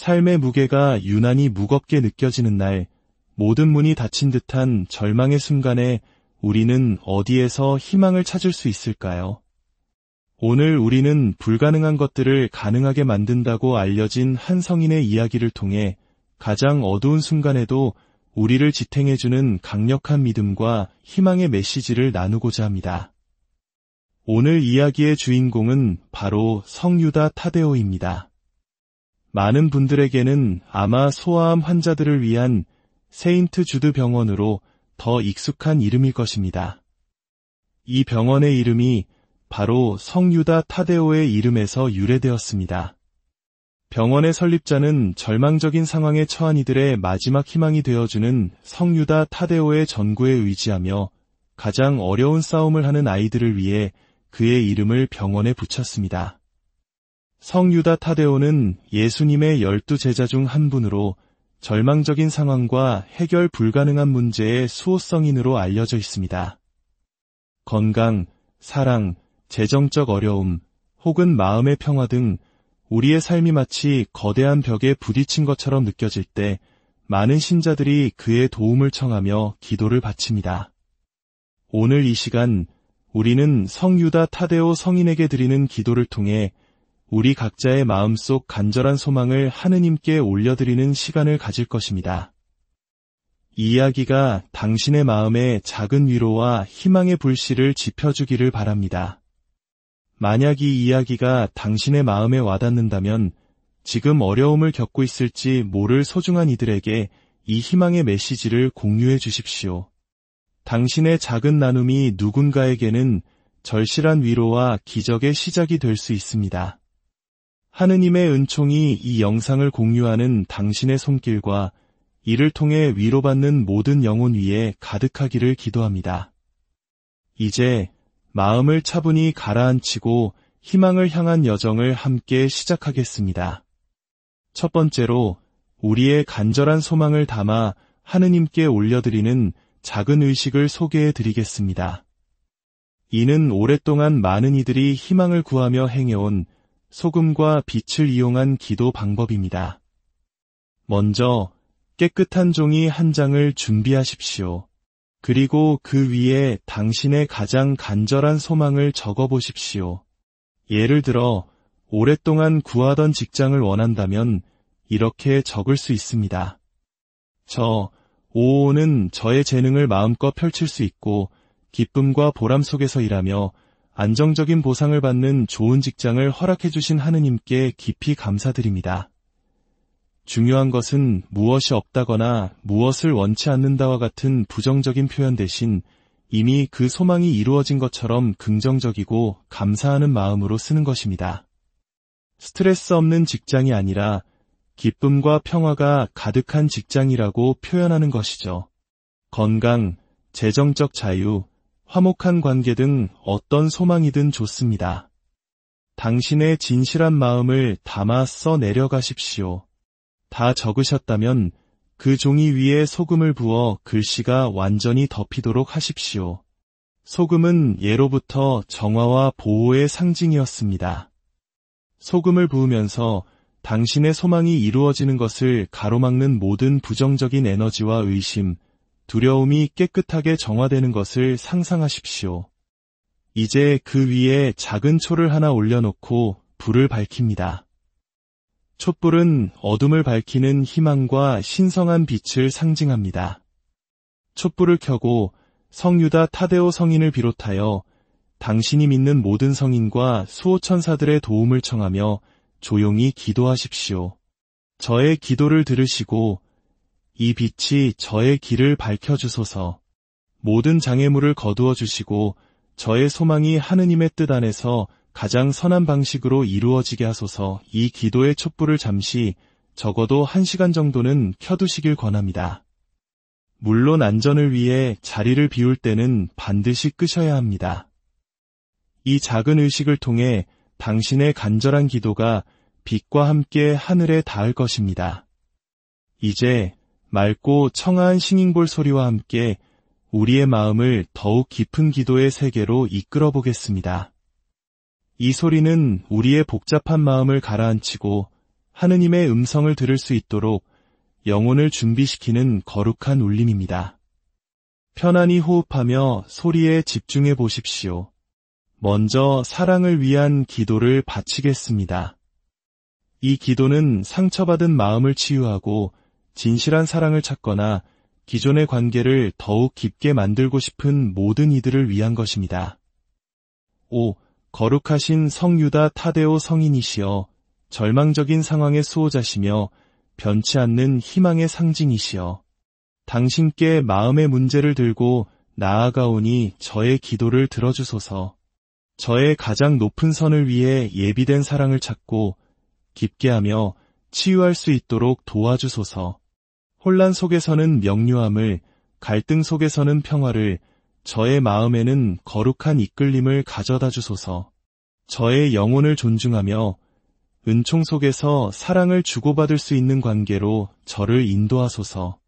삶의 무게가 유난히 무겁게 느껴지는 날, 모든 문이 닫힌 듯한 절망의 순간에 우리는 어디에서 희망을 찾을 수 있을까요? 오늘 우리는 불가능한 것들을 가능하게 만든다고 알려진 한 성인의 이야기를 통해 가장 어두운 순간에도 우리를 지탱해주는 강력한 믿음과 희망의 메시지를 나누고자 합니다. 오늘 이야기의 주인공은 바로 성유다 타데오입니다. 많은 분들에게는 아마 소아암 환자들을 위한 세인트 주드 병원으로 더 익숙한 이름일 것입니다. 이 병원의 이름이 바로 성유다 타데오의 이름에서 유래되었습니다. 병원의 설립자는 절망적인 상황에 처한 이들의 마지막 희망이 되어주는 성유다 타데오의 전구에 의지하며 가장 어려운 싸움을 하는 아이들을 위해 그의 이름을 병원에 붙였습니다. 성유다 타데오는 예수님의 12제자 중 한 분으로 절망적인 상황과 해결 불가능한 문제의 수호성인으로 알려져 있습니다. 건강, 사랑, 재정적 어려움, 혹은 마음의 평화 등 우리의 삶이 마치 거대한 벽에 부딪힌 것처럼 느껴질 때 많은 신자들이 그의 도움을 청하며 기도를 바칩니다. 오늘 이 시간 우리는 성유다 타데오 성인에게 드리는 기도를 통해 우리 각자의 마음속 간절한 소망을 하느님께 올려드리는 시간을 가질 것입니다. 이 이야기가 당신의 마음에 작은 위로와 희망의 불씨를 지펴주기를 바랍니다. 만약 이 이야기가 당신의 마음에 와닿는다면 지금 어려움을 겪고 있을지 모를 소중한 이들에게 이 희망의 메시지를 공유해 주십시오. 당신의 작은 나눔이 누군가에게는 절실한 위로와 기적의 시작이 될 수 있습니다. 하느님의 은총이 이 영상을 공유하는 당신의 손길과 이를 통해 위로받는 모든 영혼 위에 가득하기를 기도합니다. 이제 마음을 차분히 가라앉히고 희망을 향한 여정을 함께 시작하겠습니다. 첫 번째로 우리의 간절한 소망을 담아 하느님께 올려드리는 작은 의식을 소개해 드리겠습니다. 이는 오랫동안 많은 이들이 희망을 구하며 행해온 소금과 빛을 이용한 기도 방법입니다. 먼저 깨끗한 종이 한 장을 준비하십시오. 그리고 그 위에 당신의 가장 간절한 소망을 적어보십시오. 예를 들어 오랫동안 구하던 직장을 원한다면 이렇게 적을 수 있습니다. 오오는 저의 재능을 마음껏 펼칠 수 있고 기쁨과 보람 속에서 일하며 안정적인 보상을 받는 좋은 직장을 허락해 주신 하느님께 깊이 감사드립니다. 중요한 것은 무엇이 없다거나 무엇을 원치 않는다와 같은 부정적인 표현 대신 이미 그 소망이 이루어진 것처럼 긍정적이고 감사하는 마음으로 쓰는 것입니다. 스트레스 없는 직장이 아니라 기쁨과 평화가 가득한 직장이라고 표현하는 것이죠. 건강, 재정적 자유, 화목한 관계 등 어떤 소망이든 좋습니다. 당신의 진실한 마음을 담아 써 내려가십시오. 다 적으셨다면 그 종이 위에 소금을 부어 글씨가 완전히 덮이도록 하십시오. 소금은 예로부터 정화와 보호의 상징이었습니다. 소금을 부으면서 당신의 소망이 이루어지는 것을 가로막는 모든 부정적인 에너지와 의심, 두려움이 깨끗하게 정화되는 것을 상상하십시오. 이제 그 위에 작은 초를 하나 올려놓고 불을 밝힙니다. 촛불은 어둠을 밝히는 희망과 신성한 빛을 상징합니다. 촛불을 켜고 성유다 타데오 성인을 비롯하여 당신이 믿는 모든 성인과 수호천사들의 도움을 청하며 조용히 기도하십시오. 저의 기도를 들으시고 이 빛이 저의 길을 밝혀주소서. 모든 장애물을 거두어 주시고 저의 소망이 하느님의 뜻 안에서 가장 선한 방식으로 이루어지게 하소서. 이 기도의 촛불을 잠시 적어도 1시간 정도는 켜두시길 권합니다. 물론 안전을 위해 자리를 비울 때는 반드시 끄셔야 합니다. 이 작은 의식을 통해 당신의 간절한 기도가 빛과 함께 하늘에 닿을 것입니다. 이제 맑고 청아한 싱잉볼 소리와 함께 우리의 마음을 더욱 깊은 기도의 세계로 이끌어 보겠습니다. 이 소리는 우리의 복잡한 마음을 가라앉히고 하느님의 음성을 들을 수 있도록 영혼을 준비시키는 거룩한 울림입니다. 편안히 호흡하며 소리에 집중해 보십시오. 먼저 사랑을 위한 기도를 바치겠습니다. 이 기도는 상처받은 마음을 치유하고 진실한 사랑을 찾거나 기존의 관계를 더욱 깊게 만들고 싶은 모든 이들을 위한 것입니다. 5. 거룩하신 성유다 타데오 성인이시여 절망적인 상황의 수호자시며 변치 않는 희망의 상징이시여 당신께 마음의 문제를 들고 나아가오니 저의 기도를 들어주소서. 저의 가장 높은 선을 위해 예비된 사랑을 찾고 깊게 하며 치유할 수 있도록 도와주소서. 혼란 속에서는 명료함을, 갈등 속에서는 평화를, 저의 마음에는 거룩한 이끌림을 가져다 주소서. 저의 영혼을 존중하며 은총 속에서 사랑을 주고받을 수 있는 관계로 저를 인도하소서.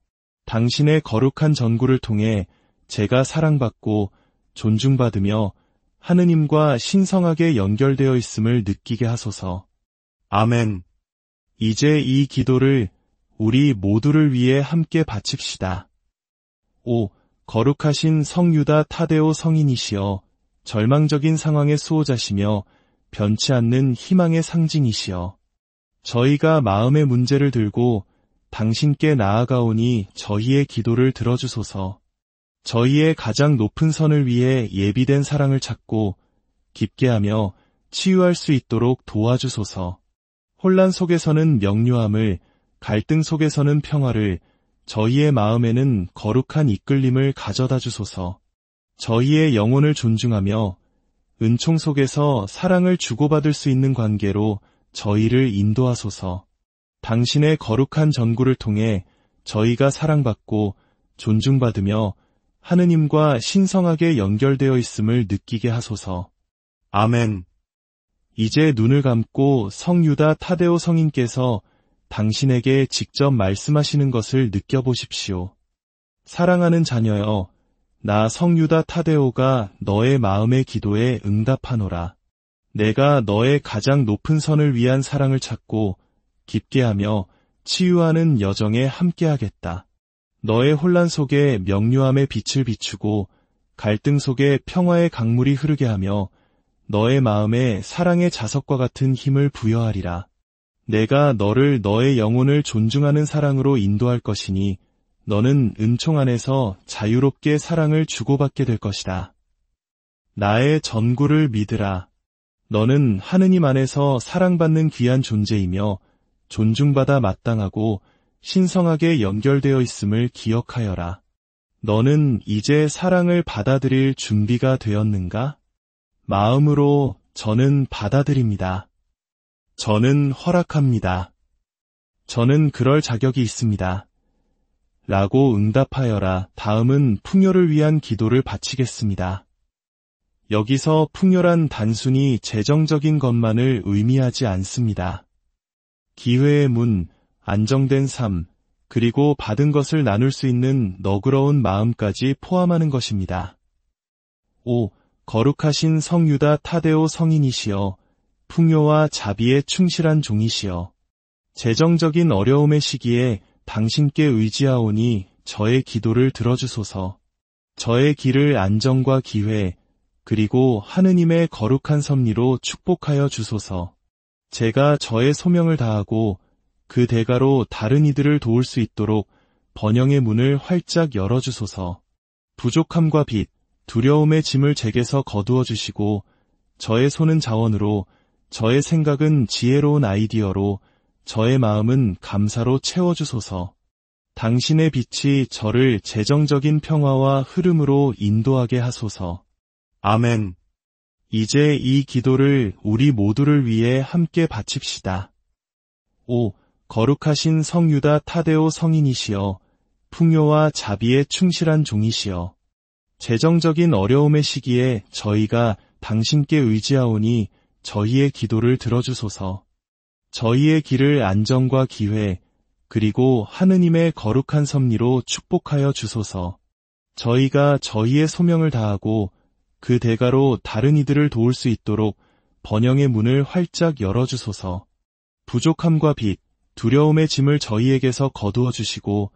당신의 거룩한 전구를 통해 제가 사랑받고 존중받으며 하느님과 신성하게 연결되어 있음을 느끼게 하소서. 아멘. 이제 이 기도를 우리 모두를 위해 함께 바칩시다. 5. 거룩하신 성유다 타데오 성인이시여 절망적인 상황의 수호자시며 변치 않는 희망의 상징이시여 저희가 마음의 문제를 들고 당신께 나아가오니 저희의 기도를 들어주소서. 저희의 가장 높은 선을 위해 예비된 사랑을 찾고 깊게 하며 치유할 수 있도록 도와주소서. 혼란 속에서는 명료함을, 갈등 속에서는 평화를, 저희의 마음에는 거룩한 이끌림을 가져다 주소서. 저희의 영혼을 존중하며 은총 속에서 사랑을 주고받을 수 있는 관계로 저희를 인도하소서. 당신의 거룩한 전구를 통해 저희가 사랑받고 존중받으며 하느님과 신성하게 연결되어 있음을 느끼게 하소서. 아멘. 이제 눈을 감고 성유다 타데오 성인께서 당신에게 직접 말씀하시는 것을 느껴보십시오. 사랑하는 자녀여, 나 성유다 타데오가 너의 마음의 기도에 응답하노라. 내가 너의 가장 높은 선을 위한 사랑을 찾고 깊게 하며 치유하는 여정에 함께하겠다. 너의 혼란 속에 명료함의 빛을 비추고 갈등 속에 평화의 강물이 흐르게 하며 너의 마음에 사랑의 자석과 같은 힘을 부여하리라. 내가 너를 너의 영혼을 존중하는 사랑으로 인도할 것이니 너는 은총 안에서 자유롭게 사랑을 주고받게 될 것이다. 나의 전구를 믿으라. 너는 하느님 안에서 사랑받는 귀한 존재이며 존중받아 마땅하고 신성하게 연결되어 있음을 기억하여라. 너는 이제 사랑을 받아들일 준비가 되었는가? 마음으로 저는 받아들입니다. 저는 허락합니다. 저는 그럴 자격이 있습니다. 라고 응답하여라. 다음은 풍요를 위한 기도를 바치겠습니다. 여기서 풍요란 단순히 재정적인 것만을 의미하지 않습니다. 기회의 문, 안정된 삶, 그리고 받은 것을 나눌 수 있는 너그러운 마음까지 포함하는 것입니다. 5. 거룩하신 성유다 타데오 성인이시여 풍요와 자비에 충실한 종이시여 재정적인 어려움의 시기에 당신께 의지하오니 저의 기도를 들어주소서. 저의 길을 안정과 기회, 그리고 하느님의 거룩한 섭리로 축복하여 주소서. 제가 저의 소명을 다하고 그 대가로 다른 이들을 도울 수 있도록 번영의 문을 활짝 열어주소서. 부족함과 빚, 두려움의 짐을 제게서 거두어 주시고 저의 손은 자원으로, 저의 생각은 지혜로운 아이디어로, 저의 마음은 감사로 채워주소서. 당신의 빛이 저를 재정적인 평화와 흐름으로 인도하게 하소서. 아멘. 이제 이 기도를 우리 모두를 위해 함께 바칩시다. 5. 거룩하신 성유다 타데오 성인이시여 풍요와 자비에 충실한 종이시여 재정적인 어려움의 시기에 저희가 당신께 의지하오니 저희의 기도를 들어주소서. 저희의 길을 안정과 기회, 그리고 하느님의 거룩한 섭리로 축복하여 주소서. 저희가 저희의 소명을 다하고 그 대가로 다른 이들을 도울 수 있도록 번영의 문을 활짝 열어주소서. 부족함과 빚, 두려움의 짐을 저희에게서 거두어 주시고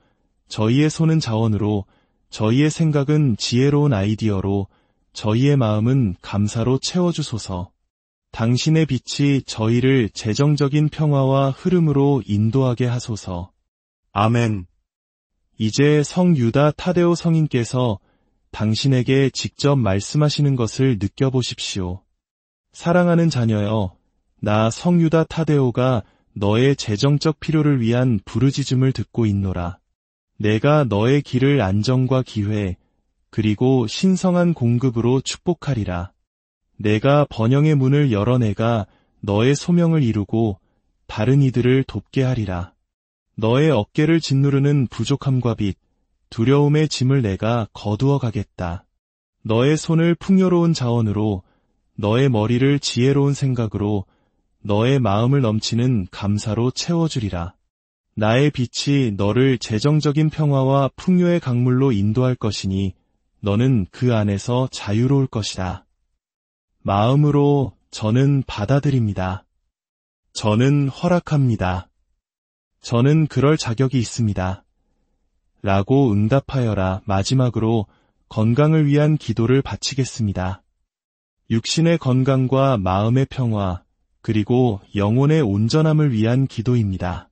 저희의 손은 자원으로, 저희의 생각은 지혜로운 아이디어로, 저희의 마음은 감사로 채워주소서. 당신의 빛이 저희를 재정적인 평화와 흐름으로 인도하게 하소서. 아멘. 이제 성 유다 타데오 성인께서 당신에게 직접 말씀하시는 것을 느껴보십시오. 사랑하는 자녀여, 나 성 유다 타데오가 너의 재정적 필요를 위한 부르짖음을 듣고 있노라. 내가 너의 길을 안정과 기회, 그리고 신성한 공급으로 축복하리라. 내가 번영의 문을 열어 내가 너의 소명을 이루고 다른 이들을 돕게 하리라. 너의 어깨를 짓누르는 부족함과 빚, 두려움의 짐을 내가 거두어 가겠다. 너의 손을 풍요로운 자원으로, 너의 머리를 지혜로운 생각으로, 너의 마음을 넘치는 감사로 채워주리라. 나의 빛이 너를 재정적인 평화와 풍요의 강물로 인도할 것이니 너는 그 안에서 자유로울 것이다. 마음으로 저는 받아들입니다. 저는 허락합니다. 저는 그럴 자격이 있습니다. 라고 응답하여라. 마지막으로 건강을 위한 기도를 바치겠습니다. 육신의 건강과 마음의 평화, 그리고 영혼의 온전함을 위한 기도입니다.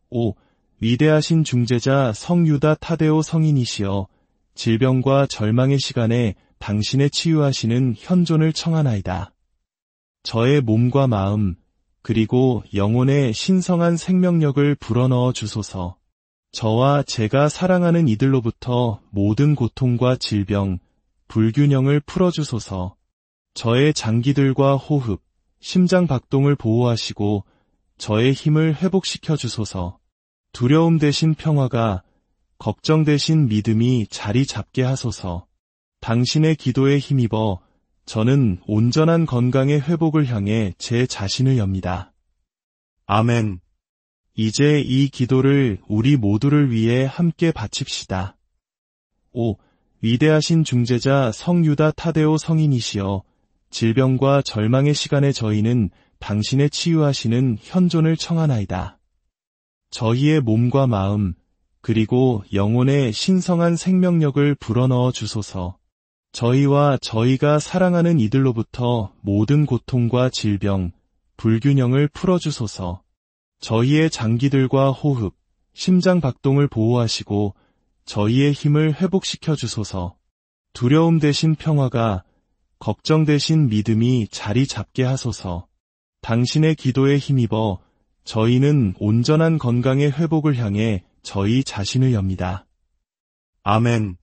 5. 위대하신 중재자 성유다 타데오 성인이시여, 질병과 절망의 시간에 당신의 치유하시는 현존을 청하나이다. 저의 몸과 마음, 그리고 영혼의 신성한 생명력을 불어넣어 주소서. 저와 제가 사랑하는 이들로부터 모든 고통과 질병, 불균형을 풀어주소서. 저의 장기들과 호흡, 심장 박동을 보호하시고 저의 힘을 회복시켜 주소서. 두려움 대신 평화가, 걱정 대신 믿음이 자리 잡게 하소서. 당신의 기도에 힘입어 저는 온전한 건강의 회복을 향해 제 자신을 엽니다. 아멘. 이제 이 기도를 우리 모두를 위해 함께 바칩시다. 5. 위대하신 중재자 성유다 타데오 성인이시여, 질병과 절망의 시간에 저희는 당신의 치유하시는 현존을 청하나이다. 저희의 몸과 마음, 그리고 영혼의 신성한 생명력을 불어넣어 주소서. 저희와 저희가 사랑하는 이들로부터 모든 고통과 질병, 불균형을 풀어주소서. 저희의 장기들과 호흡, 심장 박동을 보호하시고 저희의 힘을 회복시켜 주소서. 두려움 대신 평화가, 걱정 대신 믿음이 자리 잡게 하소서. 당신의 기도에 힘입어 저희는 온전한 건강의 회복을 향해 저희 자신을 엽니다. 아멘.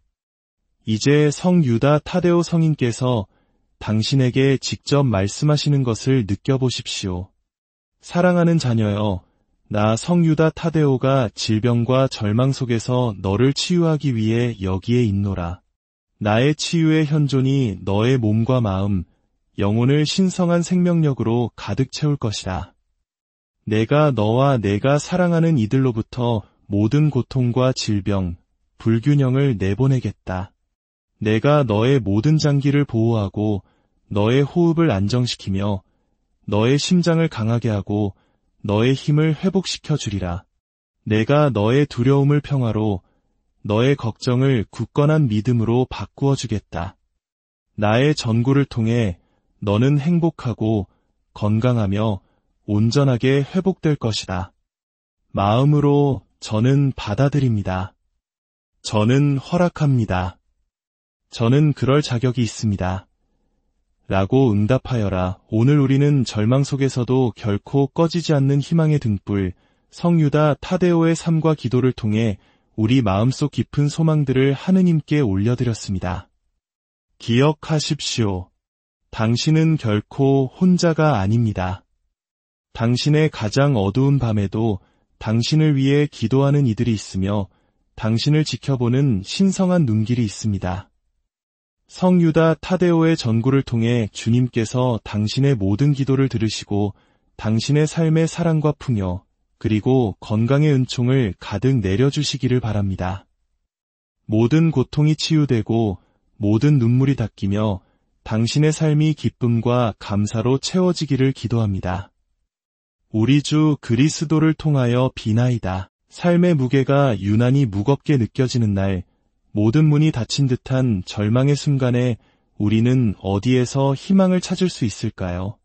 이제 성 유다 타데오 성인께서 당신에게 직접 말씀하시는 것을 느껴보십시오. 사랑하는 자녀여, 나 성 유다 타데오가 질병과 절망 속에서 너를 치유하기 위해 여기에 있노라. 나의 치유의 현존이 너의 몸과 마음, 영혼을 신성한 생명력으로 가득 채울 것이다. 내가 너와 내가 사랑하는 이들로부터 모든 고통과 질병, 불균형을 내보내겠다. 내가 너의 모든 장기를 보호하고 너의 호흡을 안정시키며 너의 심장을 강하게 하고 너의 힘을 회복시켜 주리라. 내가 너의 두려움을 평화로, 너의 걱정을 굳건한 믿음으로 바꾸어 주겠다. 나의 전구를 통해 너는 행복하고 건강하며 온전하게 회복될 것이다. 마음으로 저는 받아들입니다. 저는 허락합니다. 저는 그럴 자격이 있습니다. 라고 응답하여라. 오늘 우리는 절망 속에서도 결코 꺼지지 않는 희망의 등불, 성유다 타데오의 삶과 기도를 통해 우리 마음속 깊은 소망들을 하느님께 올려드렸습니다. 기억하십시오. 당신은 결코 혼자가 아닙니다. 당신의 가장 어두운 밤에도 당신을 위해 기도하는 이들이 있으며 당신을 지켜보는 신성한 눈길이 있습니다. 성유다 타데오의 전구를 통해 주님께서 당신의 모든 기도를 들으시고 당신의 삶의 사랑과 풍요, 그리고 건강의 은총을 가득 내려주시기를 바랍니다. 모든 고통이 치유되고 모든 눈물이 닦이며 당신의 삶이 기쁨과 감사로 채워지기를 기도합니다. 우리 주 그리스도를 통하여 비나이다. 삶의 무게가 유난히 무겁게 느껴지는 날, 모든 문이 닫힌 듯한 절망의 순간에 우리는 어디에서 희망을 찾을 수 있을까요?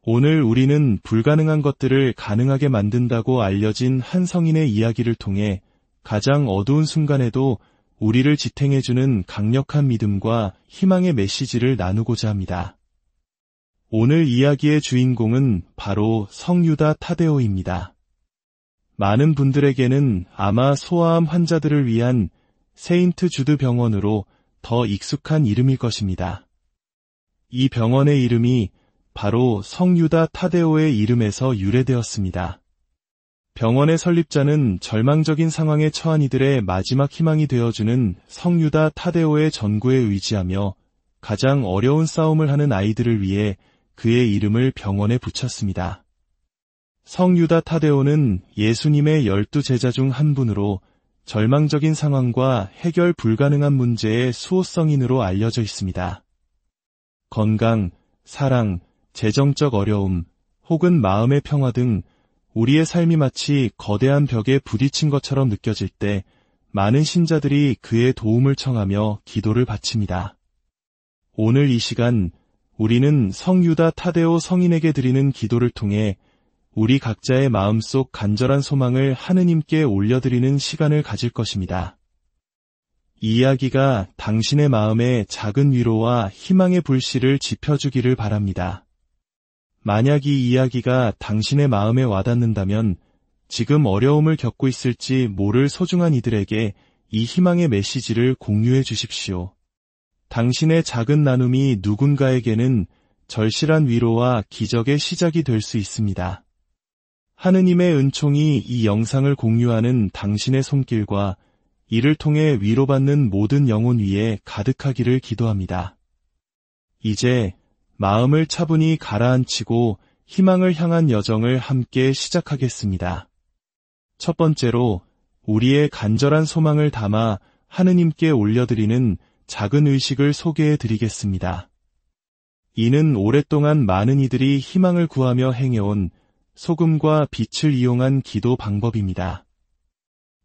오늘 우리는 불가능한 것들을 가능하게 만든다고 알려진 한 성인의 이야기를 통해 가장 어두운 순간에도 우리를 지탱해주는 강력한 믿음과 희망의 메시지를 나누고자 합니다. 오늘 이야기의 주인공은 바로 성유다 타데오입니다. 많은 분들에게는 아마 소아암 환자들을 위한 세인트 주드 병원으로 더 익숙한 이름일 것입니다. 이 병원의 이름이 바로 성유다 타데오의 이름에서 유래되었습니다. 병원의 설립자는 절망적인 상황에 처한 이들의 마지막 희망이 되어주는 성유다 타데오의 전구에 의지하며 가장 어려운 싸움을 하는 아이들을 위해 그의 이름을 병원에 붙였습니다. 성유다 타데오는 예수님의 12제자 중 한 분으로 절망적인 상황과 해결 불가능한 문제의 수호성인으로 알려져 있습니다. 건강, 사랑, 재정적 어려움, 혹은 마음의 평화 등 우리의 삶이 마치 거대한 벽에 부딪힌 것처럼 느껴질 때 많은 신자들이 그의 도움을 청하며 기도를 바칩니다. 오늘 이 시간 우리는 성유다 타데오 성인에게 드리는 기도를 통해 우리 각자의 마음속 간절한 소망을 하느님께 올려드리는 시간을 가질 것입니다. 이 이야기가 당신의 마음에 작은 위로와 희망의 불씨를 지펴주기를 바랍니다. 만약 이 이야기가 당신의 마음에 와닿는다면 지금 어려움을 겪고 있을지 모를 소중한 이들에게 이 희망의 메시지를 공유해 주십시오. 당신의 작은 나눔이 누군가에게는 절실한 위로와 기적의 시작이 될 수 있습니다. 하느님의 은총이 이 영상을 공유하는 당신의 손길과 이를 통해 위로받는 모든 영혼 위에 가득하기를 기도합니다. 이제 마음을 차분히 가라앉히고 희망을 향한 여정을 함께 시작하겠습니다. 첫 번째로 우리의 간절한 소망을 담아 하느님께 올려드리는 작은 의식을 소개해 드리겠습니다. 이는 오랫동안 많은 이들이 희망을 구하며 행해온 소금과 빛을 이용한 기도 방법입니다.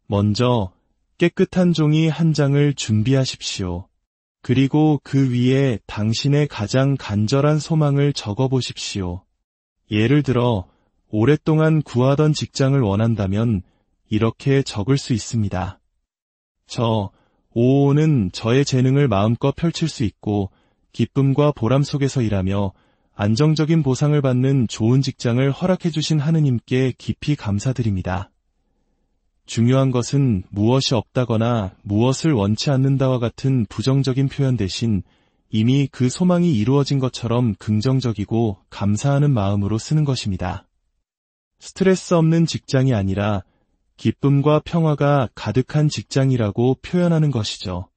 먼저 깨끗한 종이 한 장을 준비하십시오. 그리고 그 위에 당신의 가장 간절한 소망을 적어보십시오. 예를 들어 오랫동안 구하던 직장을 원한다면 이렇게 적을 수 있습니다. 오는 저의 재능을 마음껏 펼칠 수 있고 기쁨과 보람 속에서 일하며 안정적인 보상을 받는 좋은 직장을 허락해 주신 하느님께 깊이 감사드립니다. 중요한 것은 무엇이 없다거나 무엇을 원치 않는다와 같은 부정적인 표현 대신 이미 그 소망이 이루어진 것처럼 긍정적이고 감사하는 마음으로 쓰는 것입니다. 스트레스 없는 직장이 아니라 기쁨과 평화가 가득한 직장이라고 표현하는 것이죠.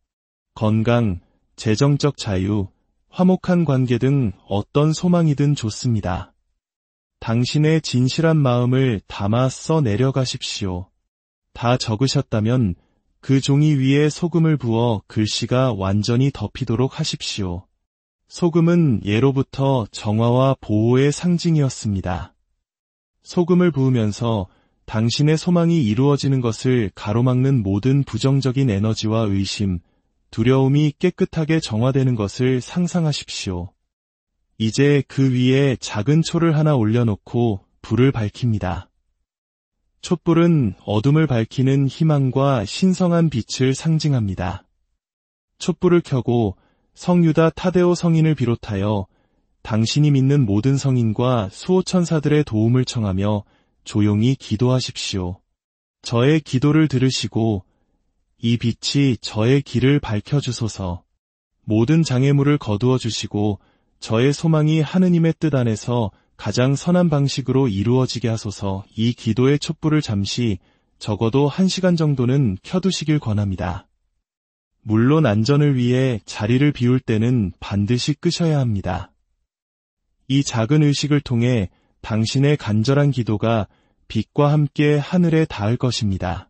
건강, 재정적 자유, 화목한 관계 등 어떤 소망이든 좋습니다. 당신의 진실한 마음을 담아 써 내려가십시오. 다 적으셨다면 그 종이 위에 소금을 부어 글씨가 완전히 덮이도록 하십시오. 소금은 예로부터 정화와 보호의 상징이었습니다. 소금을 부으면서 당신의 소망이 이루어지는 것을 가로막는 모든 부정적인 에너지와 의심, 두려움이 깨끗하게 정화되는 것을 상상하십시오. 이제 그 위에 작은 초를 하나 올려놓고 불을 밝힙니다. 촛불은 어둠을 밝히는 희망과 신성한 빛을 상징합니다. 촛불을 켜고 성유다 타데오 성인을 비롯하여 당신이 믿는 모든 성인과 수호천사들의 도움을 청하며 조용히 기도하십시오. 저의 기도를 들으시고 이 빛이 저의 길을 밝혀주소서. 모든 장애물을 거두어 주시고 저의 소망이 하느님의 뜻 안에서 가장 선한 방식으로 이루어지게 하소서. 이 기도의 촛불을 잠시 적어도 1시간 정도는 켜두시길 권합니다. 물론 안전을 위해 자리를 비울 때는 반드시 끄셔야 합니다. 이 작은 의식을 통해 당신의 간절한 기도가 빛과 함께 하늘에 닿을 것입니다.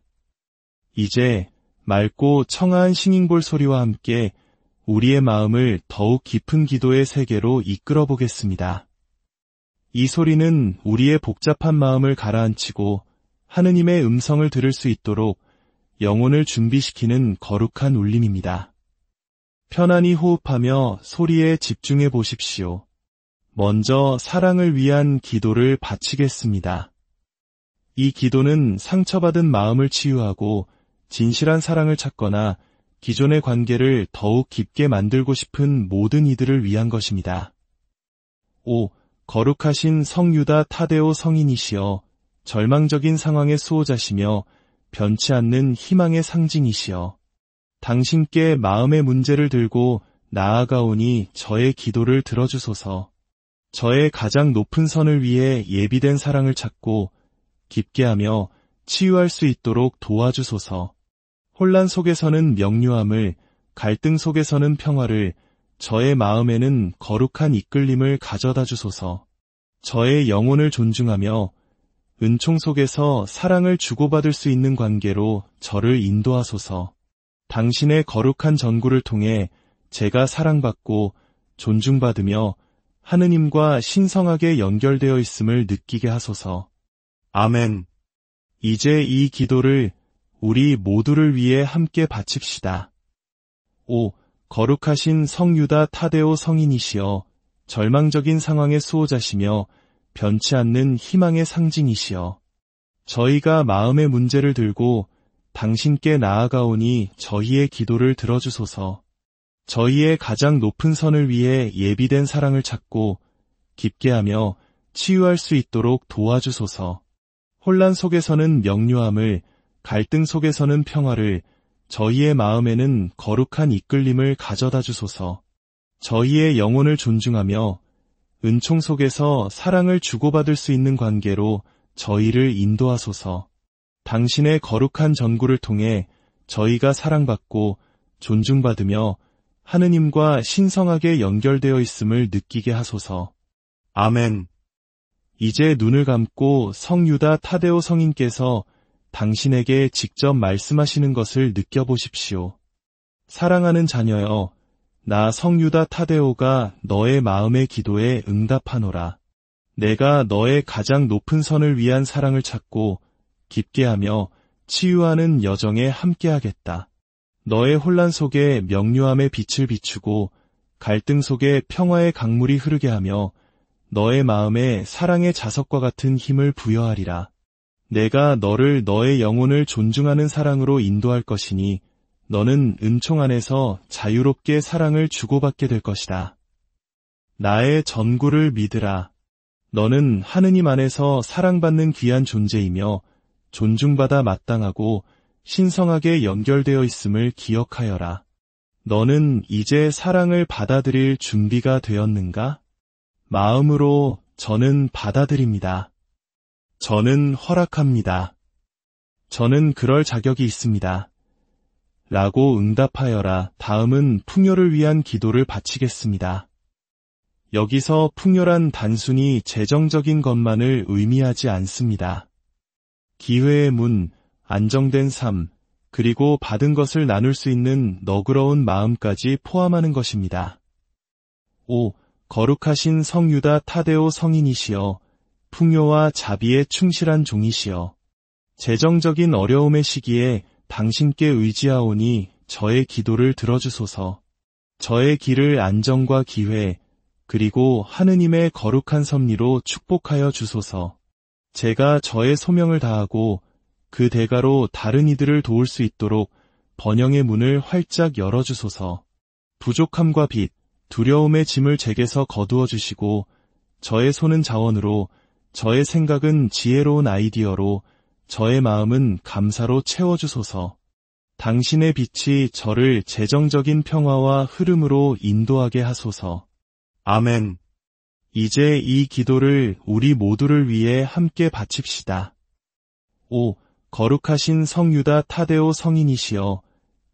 이제 맑고 청아한 싱잉볼 소리와 함께 우리의 마음을 더욱 깊은 기도의 세계로 이끌어 보겠습니다. 이 소리는 우리의 복잡한 마음을 가라앉히고 하느님의 음성을 들을 수 있도록 영혼을 준비시키는 거룩한 울림입니다. 편안히 호흡하며 소리에 집중해 보십시오. 먼저 사랑을 위한 기도를 바치겠습니다. 이 기도는 상처받은 마음을 치유하고 진실한 사랑을 찾거나 기존의 관계를 더욱 깊게 만들고 싶은 모든 이들을 위한 것입니다. 5. 거룩하신 성유다 타데오 성인이시여 절망적인 상황의 수호자시며 변치 않는 희망의 상징이시여 당신께 마음의 문제를 들고 나아가오니 저의 기도를 들어주소서. 저의 가장 높은 선을 위해 예비된 사랑을 찾고 깊게 하며 치유할 수 있도록 도와주소서. 혼란 속에서는 명료함을, 갈등 속에서는 평화를, 저의 마음에는 거룩한 이끌림을 가져다 주소서. 저의 영혼을 존중하며 은총 속에서 사랑을 주고받을 수 있는 관계로 저를 인도하소서. 당신의 거룩한 전구를 통해 제가 사랑받고 존중받으며 하느님과 신성하게 연결되어 있음을 느끼게 하소서. 아멘. 이제 이 기도를 우리 모두를 위해 함께 바칩시다. 5. 거룩하신 성유다 타데오 성인이시여 절망적인 상황의 수호자시며 변치 않는 희망의 상징이시여 저희가 마음의 문제를 들고 당신께 나아가오니 저희의 기도를 들어주소서. 저희의 가장 높은 선을 위해 예비된 사랑을 찾고 깊게 하며 치유할 수 있도록 도와주소서. 혼란 속에서는 명료함을, 갈등 속에서는 평화를, 저희의 마음에는 거룩한 이끌림을 가져다 주소서. 저희의 영혼을 존중하며 은총 속에서 사랑을 주고받을 수 있는 관계로 저희를 인도하소서. 당신의 거룩한 전구를 통해 저희가 사랑받고 존중받으며 하느님과 신성하게 연결되어 있음을 느끼게 하소서. 아멘. 이제 눈을 감고 성유다 타데오 성인께서 당신에게 직접 말씀하시는 것을 느껴보십시오. 사랑하는 자녀여, 나 성유다 타데오가 너의 마음의 기도에 응답하노라. 내가 너의 가장 높은 선을 위한 사랑을 찾고 깊게 하며 치유하는 여정에 함께하겠다. 너의 혼란 속에 명료함의 빛을 비추고 갈등 속에 평화의 강물이 흐르게 하며 너의 마음에 사랑의 자석과 같은 힘을 부여하리라. 내가 너를 너의 영혼을 존중하는 사랑으로 인도할 것이니 너는 은총 안에서 자유롭게 사랑을 주고받게 될 것이다. 나의 전구를 믿으라. 너는 하느님 안에서 사랑받는 귀한 존재이며 존중받아 마땅하고 신성하게 연결되어 있음을 기억하여라. 너는 이제 사랑을 받아들일 준비가 되었는가? 마음으로 저는 받아들입니다. 저는 허락합니다. 저는 그럴 자격이 있습니다. 라고 응답하여라. 다음은 풍요를 위한 기도를 바치겠습니다. 여기서 풍요란 단순히 재정적인 것만을 의미하지 않습니다. 기회의 문, 안정된 삶, 그리고 받은 것을 나눌 수 있는 너그러운 마음까지 포함하는 것입니다. 5. 거룩하신 성유다 타데오 성인이시여 풍요와 자비에 충실한 종이시여 재정적인 어려움의 시기에 당신께 의지하오니 저의 기도를 들어주소서. 저의 길을 안정과 기회, 그리고 하느님의 거룩한 섭리로 축복하여 주소서. 제가 저의 소명을 다하고 그 대가로 다른 이들을 도울 수 있도록 번영의 문을 활짝 열어주소서. 부족함과 빚, 두려움의 짐을 제게서 거두어 주시고 저의 손은 자원으로, 저의 생각은 지혜로운 아이디어로, 저의 마음은 감사로 채워주소서. 당신의 빛이 저를 재정적인 평화와 흐름으로 인도하게 하소서. 아멘. 이제 이 기도를 우리 모두를 위해 함께 바칩시다. 5. 거룩하신 성유다 타데오 성인이시여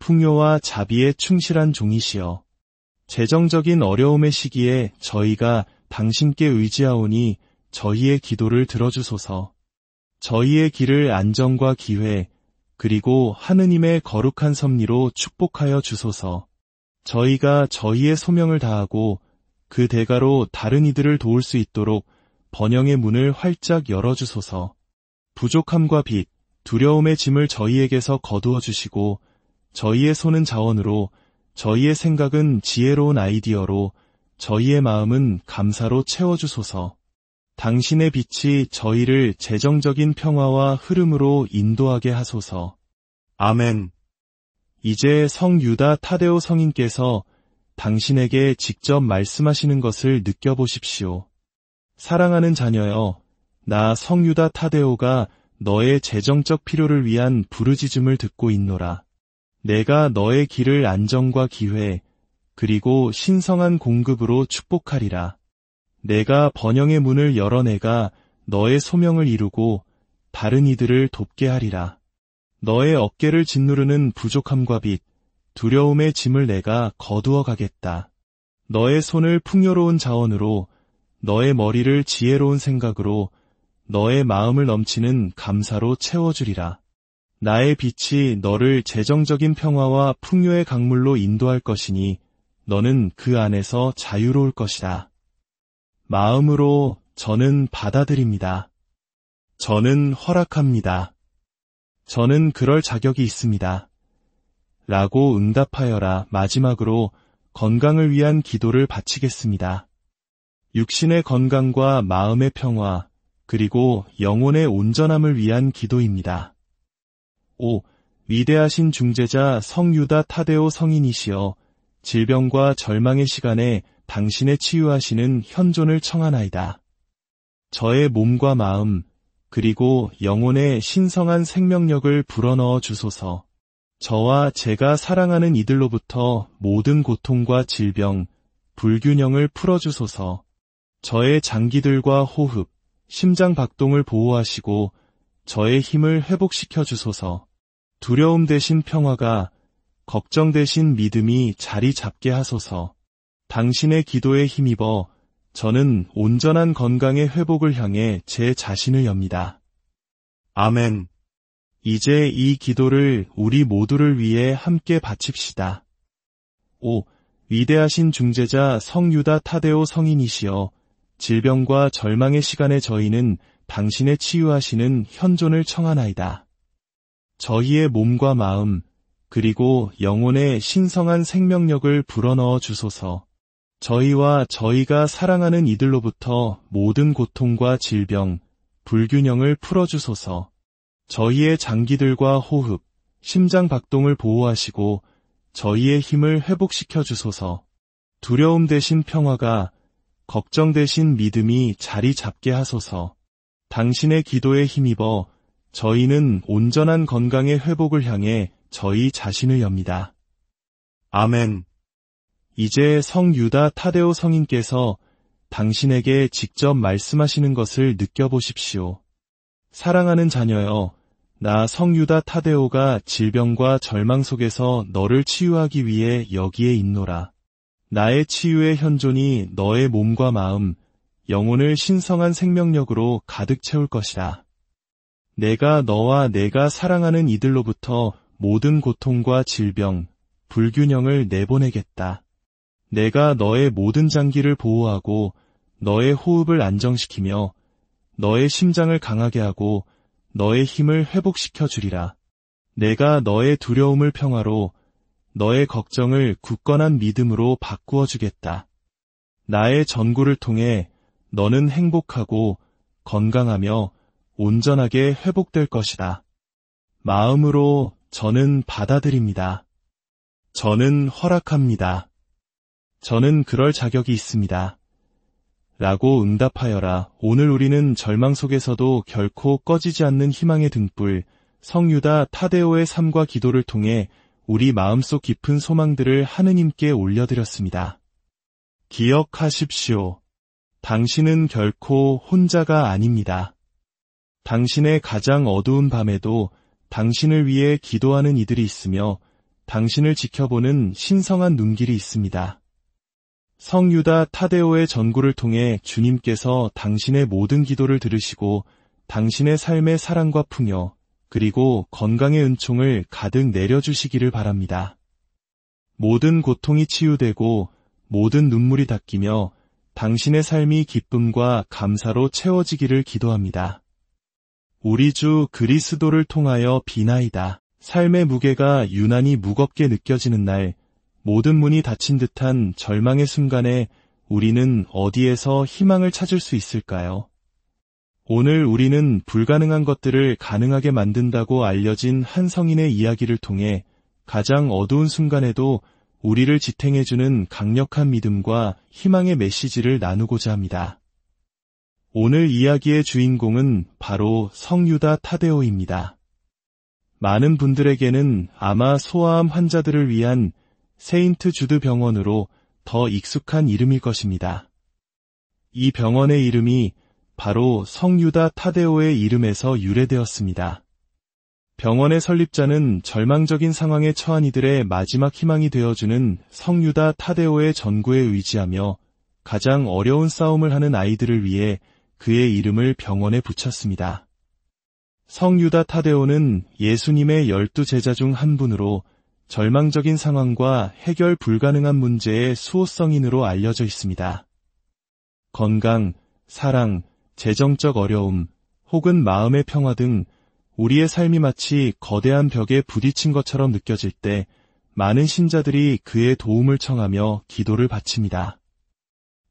풍요와 자비에 충실한 종이시여 재정적인 어려움의 시기에 저희가 당신께 의지하오니 저희의 기도를 들어주소서. 저희의 길을 안정과 기회, 그리고 하느님의 거룩한 섭리로 축복하여 주소서. 저희가 저희의 소명을 다하고 그 대가로 다른 이들을 도울 수 있도록 번영의 문을 활짝 열어주소서. 부족함과 빚, 두려움의 짐을 저희에게서 거두어 주시고 저희의 손은 자원으로, 저희의 생각은 지혜로운 아이디어로, 저희의 마음은 감사로 채워주소서. 당신의 빛이 저희를 재정적인 평화와 흐름으로 인도하게 하소서. 아멘. 이제 성 유다 타데오 성인께서 당신에게 직접 말씀하시는 것을 느껴보십시오. 사랑하는 자녀여, 나 성유다 타데오가 너의 재정적 필요를 위한 부르짖음을 듣고 있노라. 내가 너의 길을 안정과 기회, 그리고 신성한 공급으로 축복하리라. 내가 번영의 문을 열어 내가 너의 소명을 이루고 다른 이들을 돕게 하리라. 너의 어깨를 짓누르는 부족함과 빚, 두려움의 짐을 내가 거두어 가겠다. 너의 손을 풍요로운 자원으로, 너의 머리를 지혜로운 생각으로, 너의 마음을 넘치는 감사로 채워주리라. 나의 빛이 너를 재정적인 평화와 풍요의 강물로 인도할 것이니 너는 그 안에서 자유로울 것이다. 마음으로 저는 받아들입니다. 저는 허락합니다. 저는 그럴 자격이 있습니다. 라고 응답하여라. 마지막으로 건강을 위한 기도를 바치겠습니다. 육신의 건강과 마음의 평화, 그리고 영혼의 온전함을 위한 기도입니다. 5. 위대하신 중재자 성유다 타데오 성인이시여, 질병과 절망의 시간에 당신의 치유하시는 현존을 청하나이다. 저의 몸과 마음, 그리고 영혼의 신성한 생명력을 불어넣어 주소서. 저와 제가 사랑하는 이들로부터 모든 고통과 질병, 불균형을 풀어주소서. 저의 장기들과 호흡, 심장 박동을 보호하시고 저의 힘을 회복시켜 주소서. 두려움 대신 평화가, 걱정 대신 믿음이 자리 잡게 하소서. 당신의 기도에 힘입어 저는 온전한 건강의 회복을 향해 제 자신을 엽니다. 아멘. 이제 이 기도를 우리 모두를 위해 함께 바칩시다. 5. 위대하신 중재자 성유다 타데오 성인이시여, 질병과 절망의 시간에 저희는 당신의 치유하시는 현존을 청하나이다. 저희의 몸과 마음, 그리고 영혼의 신성한 생명력을 불어넣어 주소서. 저희와 저희가 사랑하는 이들로부터 모든 고통과 질병, 불균형을 풀어주소서. 저희의 장기들과 호흡, 심장 박동을 보호하시고 저희의 힘을 회복시켜 주소서. 두려움 대신 평화가, 걱정 대신 믿음이 자리 잡게 하소서. 당신의 기도에 힘입어 저희는 온전한 건강의 회복을 향해 저희 자신을 엽니다. 아멘. 이제 성유다 타데오 성인께서 당신에게 직접 말씀하시는 것을 느껴보십시오. 사랑하는 자녀여, 나 성유다 타데오가 질병과 절망 속에서 너를 치유하기 위해 여기에 있노라. 나의 치유의 현존이 너의 몸과 마음, 영혼을 신성한 생명력으로 가득 채울 것이다. 내가 너와 내가 사랑하는 이들로부터 모든 고통과 질병, 불균형을 내보내겠다. 내가 너의 모든 장기를 보호하고 너의 호흡을 안정시키며 너의 심장을 강하게 하고 너의 힘을 회복시켜 주리라. 내가 너의 두려움을 평화로, 너의 걱정을 굳건한 믿음으로 바꾸어 주겠다. 나의 전구를 통해 너는 행복하고 건강하며 온전하게 회복될 것이다. 마음으로 저는 받아들입니다. 저는 허락합니다. 저는 그럴 자격이 있습니다. 라고 응답하여라. 오늘 우리는 절망 속에서도 결코 꺼지지 않는 희망의 등불, 성유다 타데오의 삶과 기도를 통해 우리 마음속 깊은 소망들을 하느님께 올려드렸습니다. 기억하십시오. 당신은 결코 혼자가 아닙니다. 당신의 가장 어두운 밤에도 당신을 위해 기도하는 이들이 있으며 당신을 지켜보는 신성한 눈길이 있습니다. 성유다 타데오의 전구를 통해 주님께서 당신의 모든 기도를 들으시고 당신의 삶의 사랑과 풍요, 그리고 건강의 은총을 가득 내려주시기를 바랍니다. 모든 고통이 치유되고 모든 눈물이 닦이며 당신의 삶이 기쁨과 감사로 채워지기를 기도합니다. 우리 주 그리스도를 통하여 비나이다. 삶의 무게가 유난히 무겁게 느껴지는 날, 모든 문이 닫힌 듯한 절망의 순간에 우리는 어디에서 희망을 찾을 수 있을까요? 오늘 우리는 불가능한 것들을 가능하게 만든다고 알려진 한 성인의 이야기를 통해 가장 어두운 순간에도 우리를 지탱해주는 강력한 믿음과 희망의 메시지를 나누고자 합니다. 오늘 이야기의 주인공은 바로 성유다 타데오입니다. 많은 분들에게는 아마 소아암 환자들을 위한 세인트 주드 병원으로 더 익숙한 이름일 것입니다. 이 병원의 이름이 바로 성유다 타데오의 이름에서 유래되었습니다. 병원의 설립자는 절망적인 상황에 처한 이들의 마지막 희망이 되어주는 성유다 타데오의 전구에 의지하며 가장 어려운 싸움을 하는 아이들을 위해 그의 이름을 병원에 붙였습니다. 성유다 타데오는 예수님의 12제자 중 한 분으로 절망적인 상황과 해결 불가능한 문제의 수호성인으로 알려져 있습니다. 건강, 사랑, 재정적 어려움, 혹은 마음의 평화 등 우리의 삶이 마치 거대한 벽에 부딪힌 것처럼 느껴질 때 많은 신자들이 그의 도움을 청하며 기도를 바칩니다.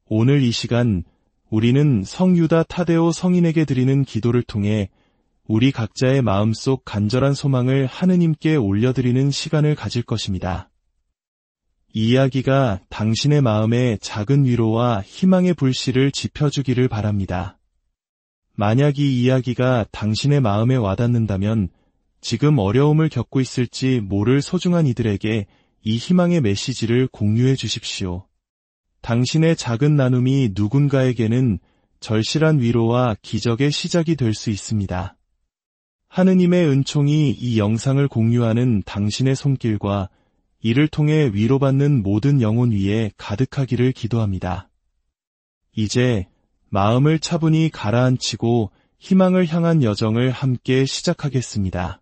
오늘 이 시간 우리는 성유다 타데오 성인에게 드리는 기도를 통해 우리 각자의 마음속 간절한 소망을 하느님께 올려드리는 시간을 가질 것입니다. 이 이야기가 당신의 마음에 작은 위로와 희망의 불씨를 지펴주기를 바랍니다. 만약 이 이야기가 당신의 마음에 와닿는다면 지금 어려움을 겪고 있을지 모를 소중한 이들에게 이 희망의 메시지를 공유해 주십시오. 당신의 작은 나눔이 누군가에게는 절실한 위로와 기적의 시작이 될 수 있습니다. 하느님의 은총이 이 영상을 공유하는 당신의 손길과 이를 통해 위로받는 모든 영혼 위에 가득하기를 기도합니다. 이제 마음을 차분히 가라앉히고 희망을 향한 여정을 함께 시작하겠습니다.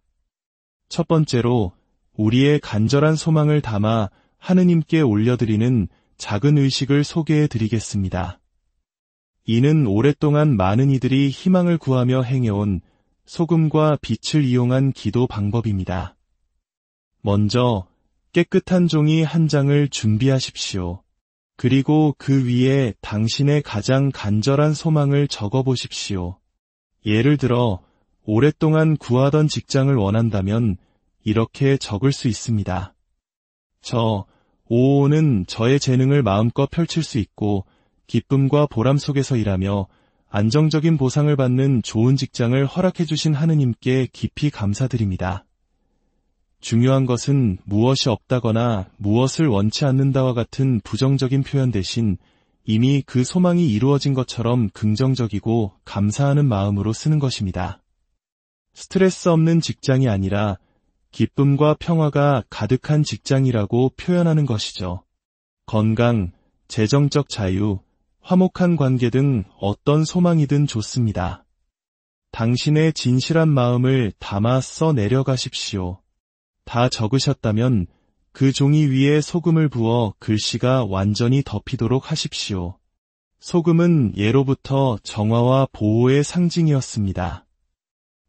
첫 번째로 우리의 간절한 소망을 담아 하느님께 올려드리는 작은 의식을 소개해 드리겠습니다. 이는 오랫동안 많은 이들이 희망을 구하며 행해온 소금과 빛을 이용한 기도 방법입니다. 먼저 깨끗한 종이 한 장을 준비하십시오. 그리고 그 위에 당신의 가장 간절한 소망을 적어보십시오. 예를 들어 오랫동안 구하던 직장을 원한다면 이렇게 적을 수 있습니다. 저, 오오는 저의 재능을 마음껏 펼칠 수 있고 기쁨과 보람 속에서 일하며 안정적인 보상을 받는 좋은 직장을 허락해 주신 하느님께 깊이 감사드립니다. 중요한 것은 무엇이 없다거나 무엇을 원치 않는다와 같은 부정적인 표현 대신 이미 그 소망이 이루어진 것처럼 긍정적이고 감사하는 마음으로 쓰는 것입니다. 스트레스 없는 직장이 아니라 기쁨과 평화가 가득한 직장이라고 표현하는 것이죠. 건강, 재정적 자유, 화목한 관계 등 어떤 소망이든 좋습니다. 당신의 진실한 마음을 담아 써 내려가십시오. 다 적으셨다면 그 종이 위에 소금을 부어 글씨가 완전히 덮이도록 하십시오. 소금은 예로부터 정화와 보호의 상징이었습니다.